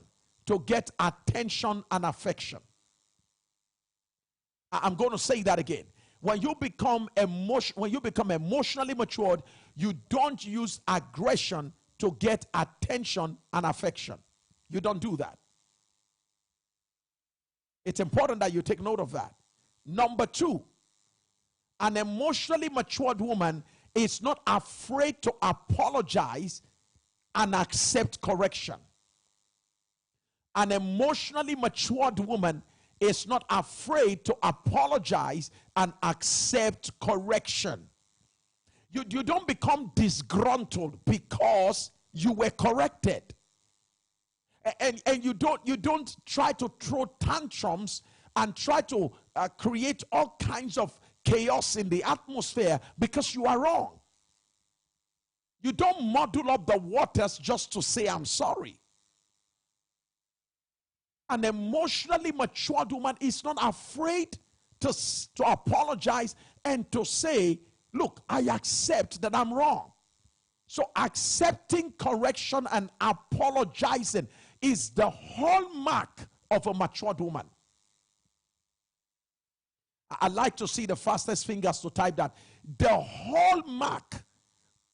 to get attention and affection. I'm going to say that again. When you become emotionally matured, you don't use aggression to get attention and affection. You don't do that. It's important that you take note of that. Number 2, an emotionally matured woman is not afraid to apologize and accept correction. An emotionally matured woman is not afraid to apologize and accept correction. You don't become disgruntled because you were corrected. And you don't try to throw tantrums and try to create all kinds of chaos in the atmosphere because you are wrong. You don't muddle up the waters just to say I'm sorry. An emotionally matured woman is not afraid to apologize and to say, look, I accept that I'm wrong. So accepting correction and apologizing is the hallmark of a matured woman. I like to see the fastest fingers to type that. The hallmark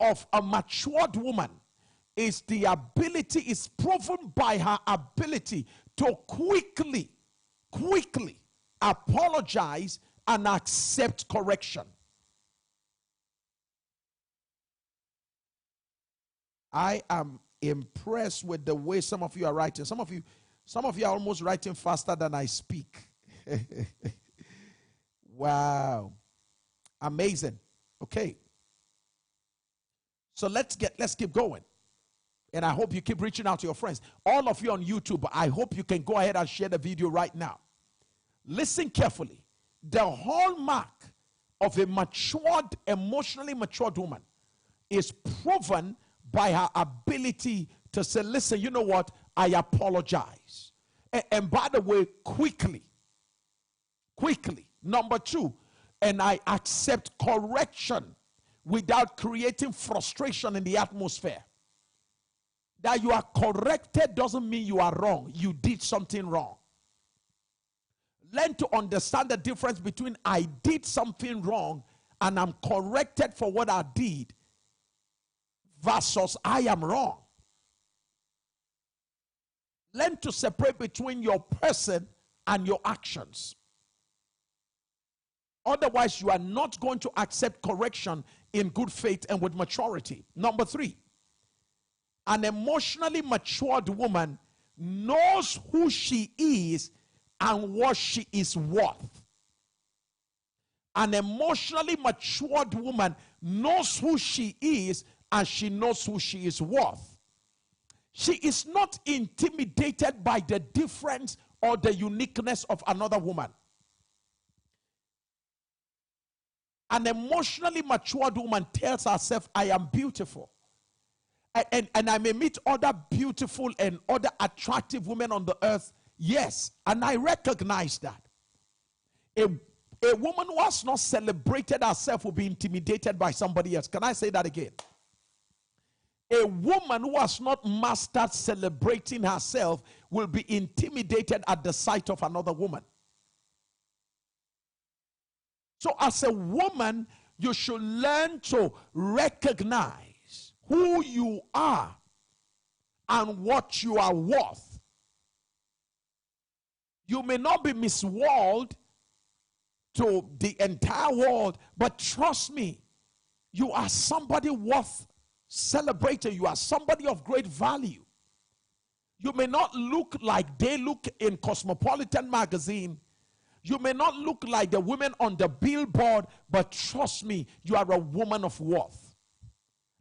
of a matured woman is the ability, is proven by her ability to quickly apologize and accept correction. I am impressed with the way some of you are writing. Some of you are almost writing faster than I speak. Wow. Amazing. Okay. So let's keep going. And I hope you keep reaching out to your friends. All of you on YouTube, I hope you can go ahead and share the video right now. Listen carefully. The hallmark of a matured, emotionally matured woman is proven by her ability to say, listen, you know what? I apologize. And by the way, quickly. Number two, and I accept correction without creating frustration in the atmosphere. That you are corrected doesn't mean you are wrong. You did something wrong. Learn to understand the difference between I did something wrong and I'm corrected for what I did versus I am wrong. Learn to separate between your person and your actions. Otherwise, you are not going to accept correction in good faith and with maturity. Number three, an emotionally matured woman knows who she is and what she is worth. An emotionally matured woman knows who she is and she knows who she is worth. She is not intimidated by the difference or the uniqueness of another woman. An emotionally matured woman tells herself, I am beautiful. And I may meet other beautiful and other attractive women on the earth. Yes, and I recognize that. A woman who has not celebrated herself will be intimidated by somebody else. Can I say that again? A woman who has not mastered celebrating herself will be intimidated at the sight of another woman. So as a woman, you should learn to recognize who you are and what you are worth. You may not be Miss World to the entire world, but trust me, you are somebody worth celebrating. You are somebody of great value. You may not look like they look in Cosmopolitan magazine. You may not look like the women on the billboard, but trust me, you are a woman of worth.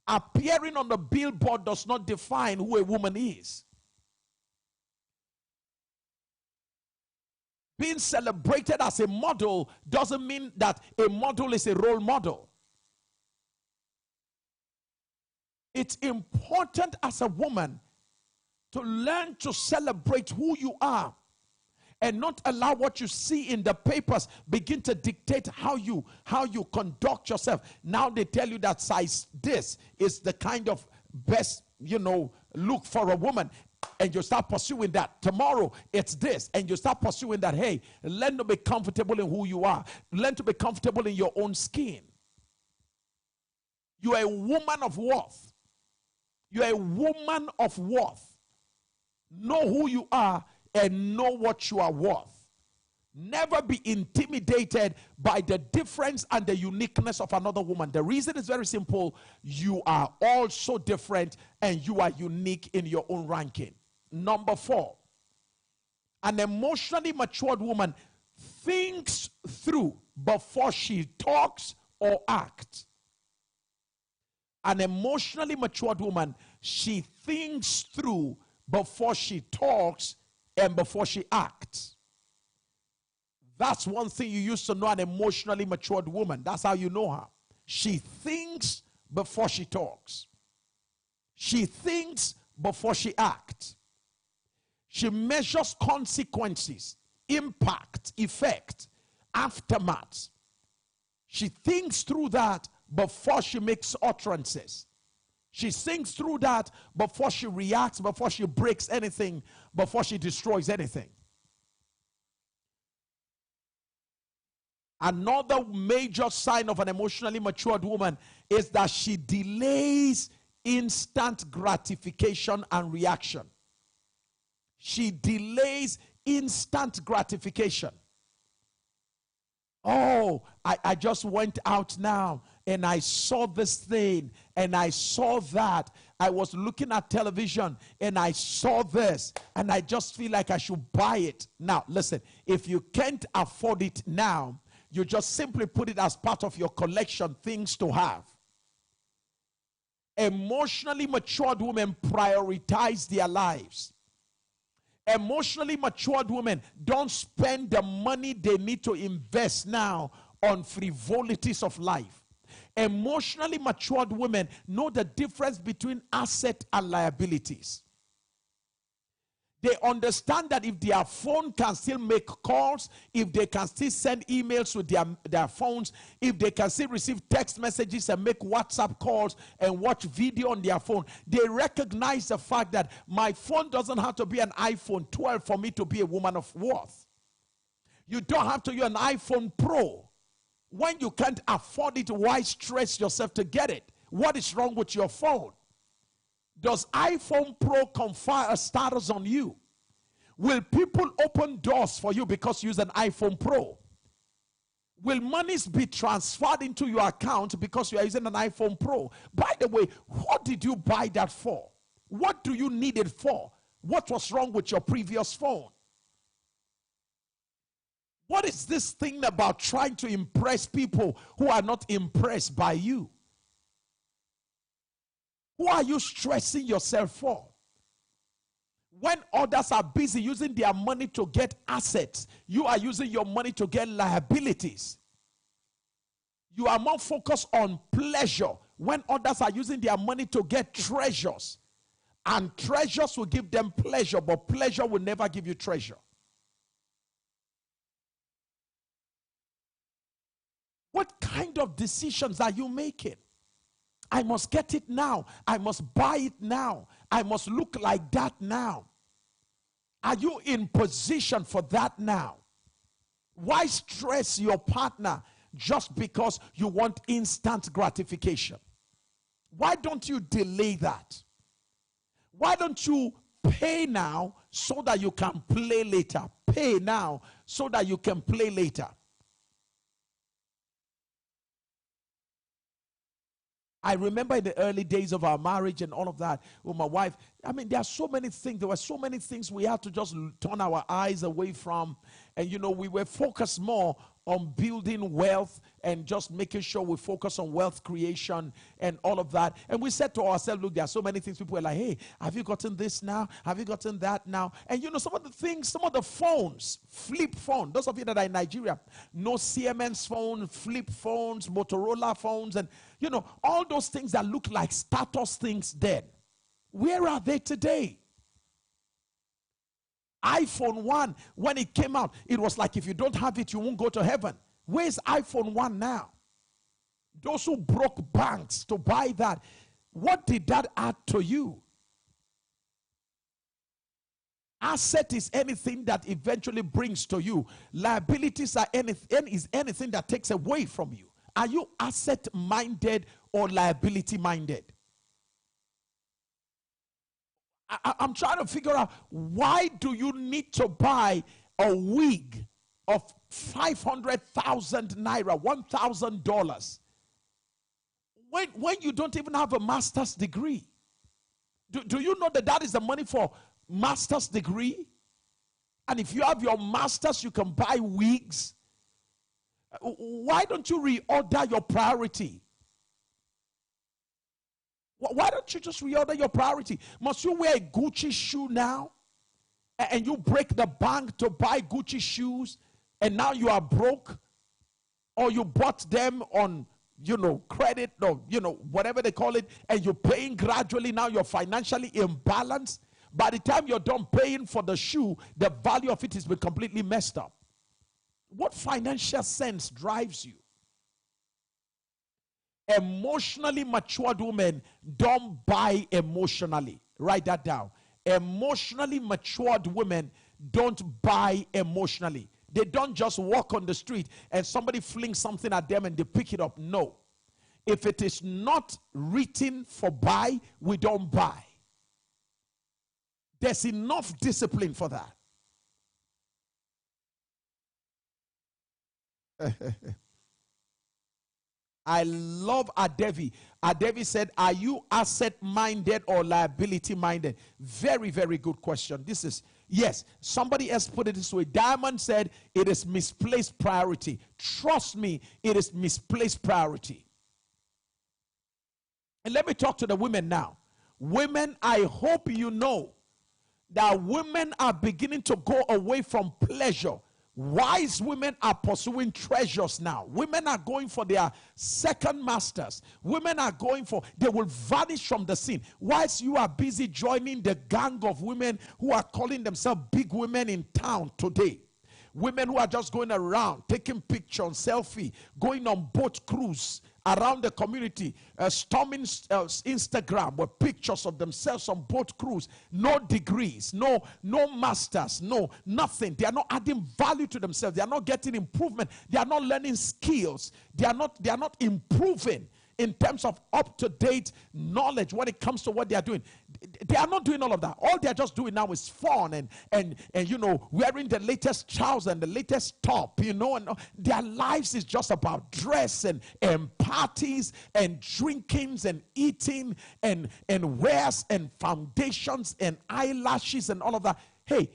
Appearing on the billboard does not define who a woman is. Being celebrated as a model doesn't mean that a model is a role model. It's important as a woman to learn to celebrate who you are and not allow what you see in the papers begin to dictate how you conduct yourself. Now they tell you that size this is the kind of best, look for a woman, and you start pursuing that. Tomorrow it's this, and you start pursuing that. Hey, learn to be comfortable in who you are. Learn to be comfortable in your own skin. You are a woman of worth. You are a woman of worth. Know who you are and know what you are worth. Never be intimidated by the difference and the uniqueness of another woman. The reason is very simple. You are all so different and you are unique in your own ranking. Number four, An emotionally matured woman thinks through before she talks or acts. An emotionally matured woman, she thinks through before she talks and before she acts. That's one thing you used to know an emotionally matured woman. That's how you know her. She thinks before she talks. She thinks before she acts. She measures consequences, impact, effect, aftermath. She thinks through that before she makes utterances. She thinks through that before she reacts, before she breaks anything, before she destroys anything. Another major sign of an emotionally matured woman is that she delays instant gratification and reaction. She delays instant gratification. Oh, I just went out now and I saw this thing and I saw that. I was looking at television and I saw this and I just feel like I should buy it. Now, listen, if you can't afford it now, you just simply put it as part of your collection, things to have. Emotionally matured women prioritize their lives. Emotionally matured women don't spend the money they need to invest now on frivolities of life. Emotionally matured women know the difference between asset and liabilities. They understand that if their phone can still make calls, if they can still send emails with their phones, if they can still receive text messages and make WhatsApp calls and watch video on their phone, they recognize the fact that my phone doesn't have to be an iPhone 12 for me to be a woman of worth. You don't have to use an iPhone Pro. When you can't afford it, why stress yourself to get it? What is wrong with your phone? Does iPhone Pro confer a status on you? Will people open doors for you because you use an iPhone Pro? Will monies be transferred into your account because you are using an iPhone Pro? By the way, what did you buy that for? What do you need it for? What was wrong with your previous phone? What is this thing about trying to impress people who are not impressed by you? Who are you stressing yourself for? When others are busy using their money to get assets, you are using your money to get liabilities. You are more focused on pleasure when others are using their money to get treasures. And treasures will give them pleasure, but pleasure will never give you treasure. What kind of decisions are you making? I must get it now. I must buy it now. I must look like that now. Are you in position for that now? Why stress your partner just because you want instant gratification? Why don't you delay that? Why don't you pay now so that you can play later? Pay now so that you can play later. I remember in the early days of our marriage and all of that with my wife, I mean, there are so many things. There were so many things we had to just turn our eyes away from. And, you know, we were focused more on building wealth and just making sure we focus on wealth creation and all of that. And we said to ourselves, look, there are so many things. People were like, hey, have you gotten this now? Have you gotten that now? And, you know, some of the things, some of the phones, flip phone, those of you that are in Nigeria, no Siemens phone, flip phones, Motorola phones, and, you know, all those things that look like status things then. Where are they today? iPhone 1, when it came out, it was like if you don't have it, you won't go to heaven. Where's iPhone 1 now? Those who broke banks to buy that, what did that add to you? Asset is anything that eventually brings to you. Liabilities are anything that takes away from you. Are you asset-minded or liability-minded? I'm trying to figure out, why do you need to buy a wig of 500,000 naira, $1,000, when you don't even have a master's degree? Do you know that that is the money for master's degree? And if you have your masters, you can buy wigs. Why don't you reorder your priority? Why don't you just reorder your priority? Must you wear a Gucci shoe now? And you break the bank to buy Gucci shoes, and now you are broke? Or you bought them on, credit, or, whatever they call it, and you're paying gradually. Now you're financially imbalanced. By the time you're done paying for the shoe, the value of it has been completely messed up. What financial sense drives you? Emotionally matured women don't buy emotionally. Write that down. Emotionally matured women don't buy emotionally. They don't just walk on the street and somebody flings something at them and they pick it up. No. If it is not written for buy, we don't buy. There's enough discipline for that. I love Adevi. Adevi said, are you asset-minded or liability-minded? Very, very good question. This is, yes, somebody else put it this way. Diamond said, it is misplaced priority. Trust me, it is misplaced priority. And let me talk to the women now. Women, I hope you know that women are beginning to go away from pleasure. Wise women are pursuing treasures now. Women are going for their second masters. Women are going for, they will vanish from the scene. Whilst you are busy joining the gang of women who are calling themselves big women in town today. Women who are just going around, taking pictures, selfie, going on boat cruise around the community, storming Instagram with pictures of themselves on boat cruise. No degrees, no masters, no nothing. They are not adding value to themselves. They are not getting improvement. They are not learning skills. They are not improving in terms of up-to-date knowledge when it comes to what they are doing. They are not doing all of that. All they are just doing now is fun and wearing the latest trousers and the latest top, and their lives is just about dress and parties and drinkings and eating and wears and foundations and eyelashes and all of that. Hey,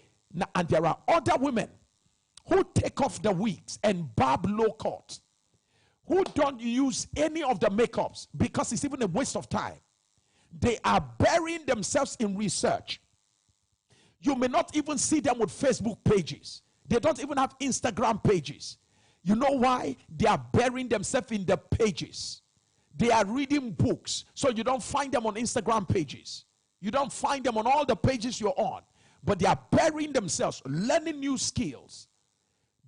and there are other women who take off the wigs and barb low cut, who don't use any of the makeups because it's even a waste of time. They are burying themselves in research. You may not even see them with Facebook pages. They don't even have Instagram pages. You know why? They are burying themselves in the pages. They are reading books, so you don't find them on Instagram pages. You don't find them on all the pages you're on. But they are burying themselves, learning new skills.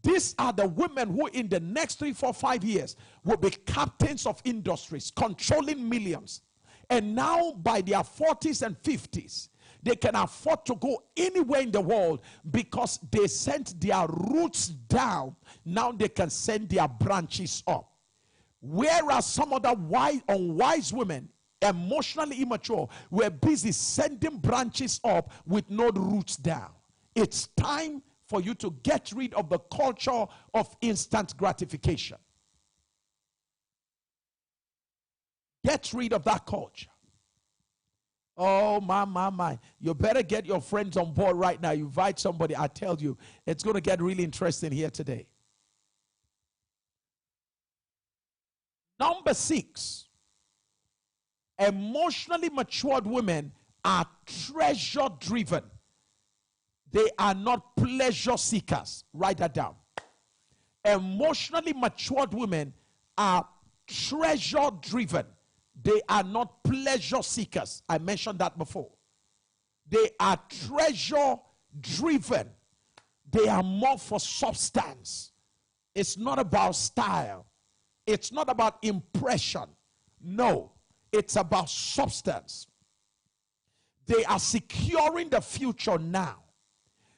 These are the women who in the next 3, 4, 5 years will be captains of industries, controlling millions. And now by their 40s and 50s, they can afford to go anywhere in the world because they sent their roots down. Now they can send their branches up. Whereas some other unwise women, emotionally immature, were busy sending branches up with no roots down. It's time for you to get rid of the culture of instant gratification. Get rid of that culture. Oh, my. You better get your friends on board right now. You invite somebody. I tell you, it's going to get really interesting here today. Number 6, emotionally matured women are treasure driven. They are not pleasure seekers. Write that down. Emotionally matured women are treasure driven. They are not pleasure seekers. I mentioned that before. They are treasure driven. They are more for substance. It's not about style. It's not about impression. No, it's about substance. They are securing the future now.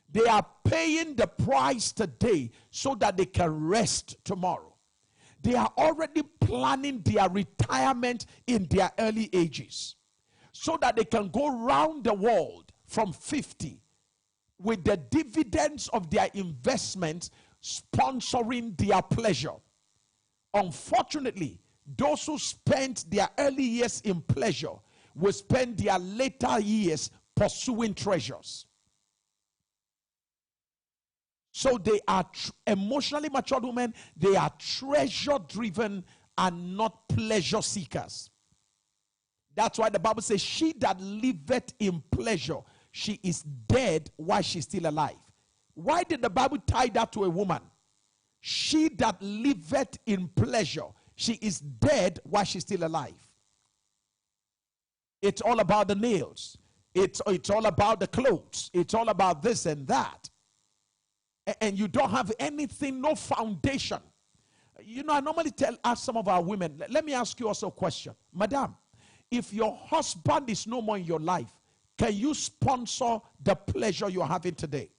They are paying the price today so that they can rest tomorrow. They are already planning their retirement in their early ages so that they can go round the world from 50 with the dividends of their investments sponsoring their pleasure. Unfortunately, those who spent their early years in pleasure will spend their later years pursuing treasures. So they are emotionally matured women. They are treasure driven and not pleasure seekers. That's why the Bible says, she that liveth in pleasure, she is dead while she's still alive. Why did the Bible tie that to a woman? She that liveth in pleasure, she is dead while she's still alive. It's all about the nails. It's all about the clothes. It's all about this and that. And you don't have anything, no foundation. You know, I normally ask some of our women, let me ask you also a question. Madam, if your husband is no more in your life, can you sponsor the pleasure you're having today?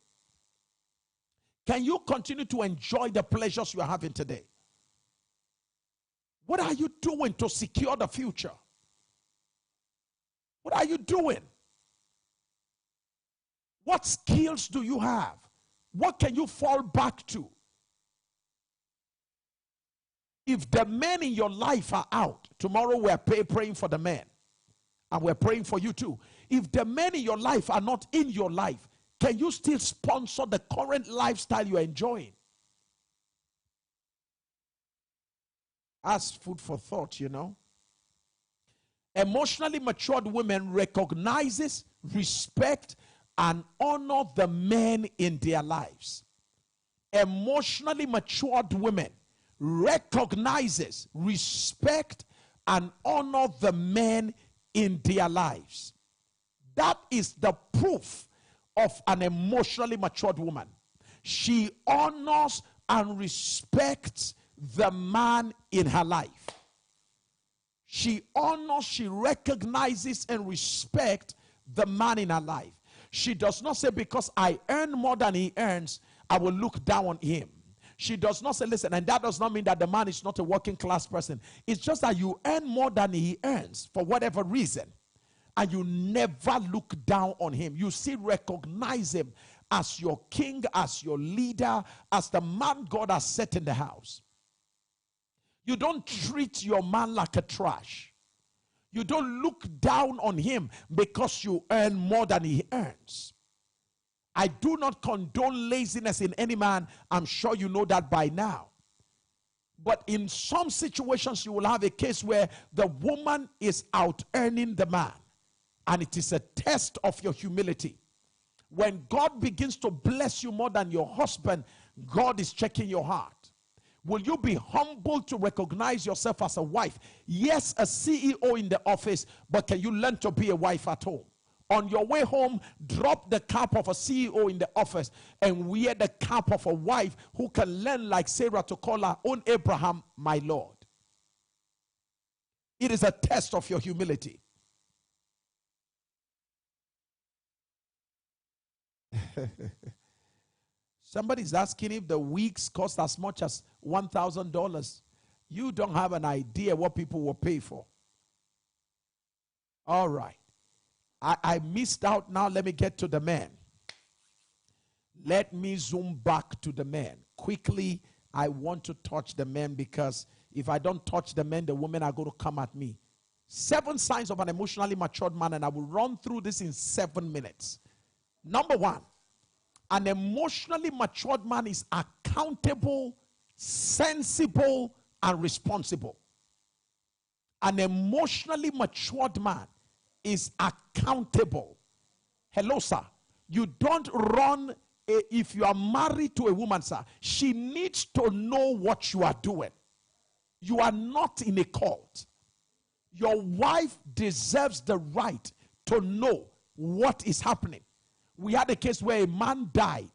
Can you continue to enjoy the pleasures you're having today? What are you doing to secure the future? What are you doing? What skills do you have? What can you fall back to? If the men in your life are out, tomorrow we're praying for the men. And we're praying for you too. If the men in your life are not in your life, can you still sponsor the current lifestyle you're enjoying? As food for thought, you know. Emotionally matured women recognizes, respect, and honor the men in their lives. Emotionally matured women recognizes, respect, and honor the men in their lives. That is the proof of an emotionally matured woman. She honors and respects the man in her life. She honors, she recognizes and respects the man in her life. She does not say, because I earn more than he earns, I will look down on him. She does not say, listen, and that does not mean that the man is not a working class person. It's just that you earn more than he earns for whatever reason, and you never look down on him. You still recognize him as your king, as your leader, as the man God has set in the house. You don't treat your man like a trash. You don't look down on him because you earn more than he earns. I do not condone laziness in any man. I'm sure you know that by now. But in some situations, you will have a case where the woman is out earning the man. And it is a test of your humility. When God begins to bless you more than your husband, God is checking your heart. Will you be humble to recognize yourself as a wife? Yes, a CEO in the office, but can you learn to be a wife at home? On your way home, drop the cap of a CEO in the office and wear the cap of a wife who can learn like Sarah to call her own Abraham, my Lord. It is a test of your humility. Somebody's asking if the wigs cost as much as $1,000. You don't have an idea what people will pay for. All right. I missed out now. Let me get to the men. Let me zoom back to the men. Quickly, I want to touch the men because if I don't touch the men, the women are going to come at me. 7 signs of an emotionally matured man, and I will run through this in 7 minutes. Number 1, an emotionally matured man is accountable, sensible, and responsible. An emotionally matured man is accountable. Hello, sir. You don't run, if you are married to a woman, sir, she needs to know what you are doing. You are not in a cult. Your wife deserves the right to know what is happening. We had a case where a man died,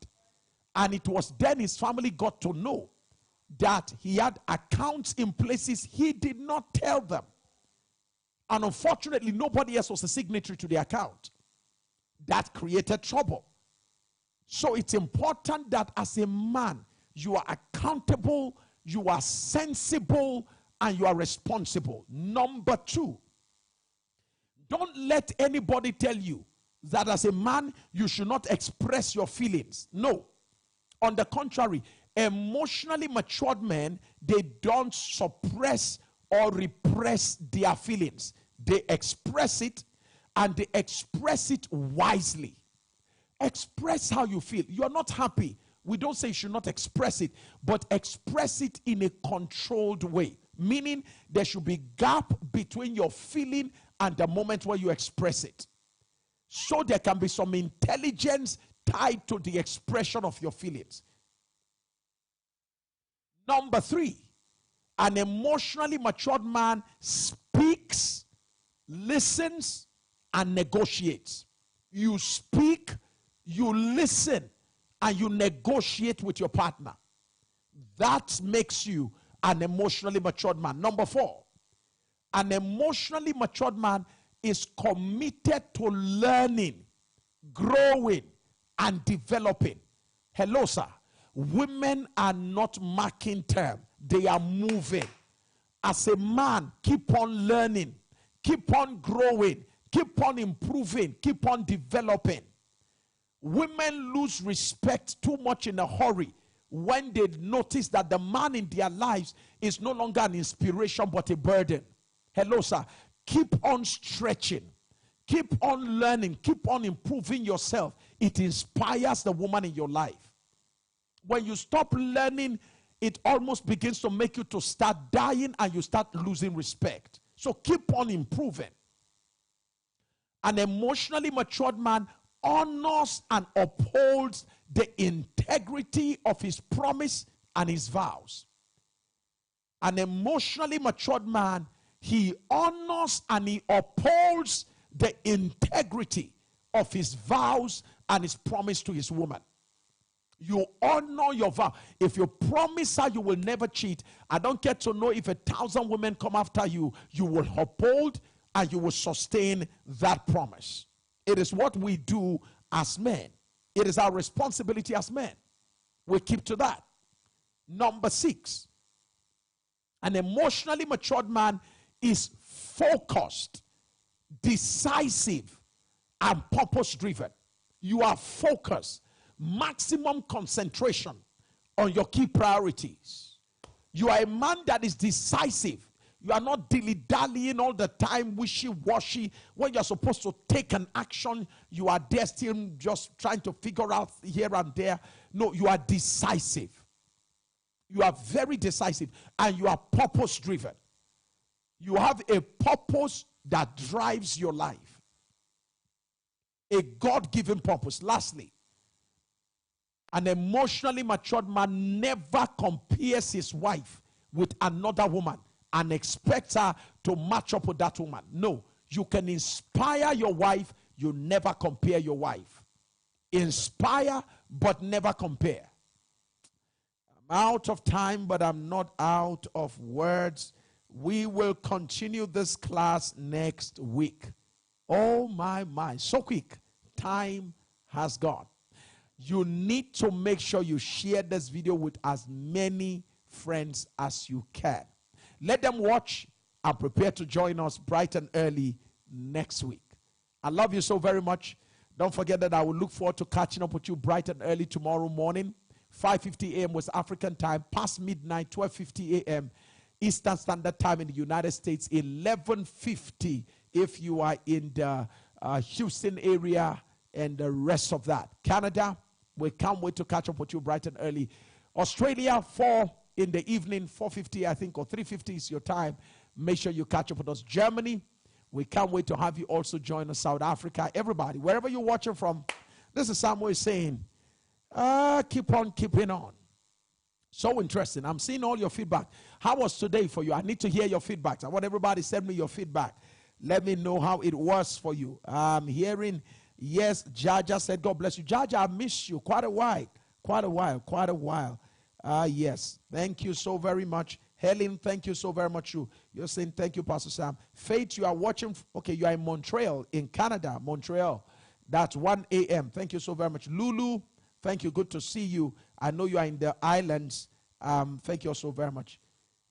and it was then his family got to know that he had accounts in places he did not tell them. And unfortunately, nobody else was a signatory to the account. That created trouble. So it's important that as a man, you are accountable, you are sensible, and you are responsible. Number 2, don't let anybody tell you that as a man, you should not express your feelings. No. On the contrary, emotionally matured men, they don't suppress or repress their feelings. They express it, and they express it wisely. Express how you feel. You're not happy. We don't say you should not express it, but express it in a controlled way. Meaning there should be gap between your feeling and the moment where you express it. So there can be some intelligence tied to the expression of your feelings. Number 3, an emotionally matured man speaks, listens, and negotiates. You speak, you listen, and you negotiate with your partner. That makes you an emotionally matured man. Number 4, an emotionally matured man is committed to learning, growing, and developing. Hello, sir. Women are not marking term. They are moving. As a man, keep on learning, keep on growing, keep on improving, keep on developing. Women lose respect too much in a hurry when they notice that the man in their lives is no longer an inspiration but a burden. Hello, sir. Keep on stretching. Keep on learning. Keep on improving yourself. It inspires the woman in your life. When you stop learning, it almost begins to make you to start dying and you start losing respect. So keep on improving. An emotionally matured man honors and upholds the integrity of his promise and his vows. An emotionally matured man, he honors and he upholds the integrity of his vows and his promise to his woman. You honor your vow. If you promise her you will never cheat, I don't get to know if 1,000 women come after you, you will uphold and you will sustain that promise. It is what we do as men. It is our responsibility as men. We keep to that. Number 6, an emotionally matured man is focused, decisive, and purpose-driven. You are focused, maximum concentration on your key priorities. You are a man that is decisive. You are not dilly-dallying all the time, wishy-washy. When you're supposed to take an action, you are there still just trying to figure out here and there. No, you are decisive. You are very decisive and you are purpose-driven. You have a purpose that drives your life. A God-given purpose. Lastly, an emotionally matured man never compares his wife with another woman and expects her to match up with that woman. No, you can inspire your wife, you never compare your wife. Inspire, but never compare. I'm out of time, but I'm not out of words. We will continue this class next week. Oh my, so quick. Time has gone. You need to make sure you share this video with as many friends as you can. Let them watch and prepare to join us bright and early next week. I love you so very much. Don't forget that I will look forward to catching up with you bright and early tomorrow morning, 5:50 a.m. West African time, past midnight, 12:50 a.m. Eastern Standard Time in the United States, 11:50 if you are in the Houston area and the rest of that. Canada, we can't wait to catch up with you bright and early. Australia, 4 in the evening, 4:50 I think, or 3:50 is your time. Make sure you catch up with us. Germany, we can't wait to have you also join us. South Africa, everybody, wherever you're watching from, this is Sam Oye saying, keep on keeping on. So interesting. I'm seeing all your feedback. How was today for you? I need to hear your feedback. I want everybody to send me your feedback. Let me know how it was for you. I'm hearing, yes, Jaja said, God bless you. Jaja, I missed you quite a while. Yes. Thank you so very much. Helen, thank you so very much. You're saying thank you, Pastor Sam. Faith, you are watching. Okay, you are in Montreal, in Canada. Montreal. That's 1 a.m. Thank you so very much. Lulu, thank you. Good to see you. I know you are in the islands. Thank you so very much.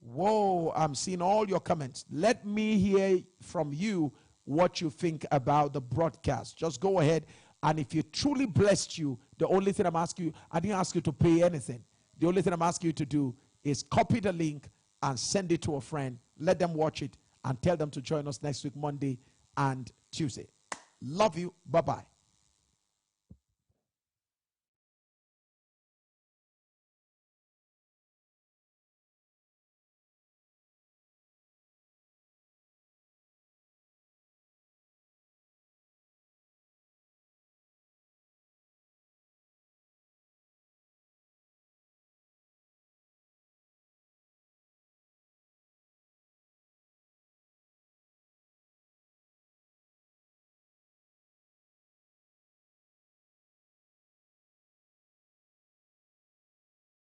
Whoa, I'm seeing all your comments. Let me hear from you what you think about the broadcast. Just go ahead. And if it truly blessed you, the only thing I'm asking you, I didn't ask you to pay anything. The only thing I'm asking you to do is copy the link and send it to a friend. Let them watch it and tell them to join us next week, Monday and Tuesday. Love you. Bye-bye.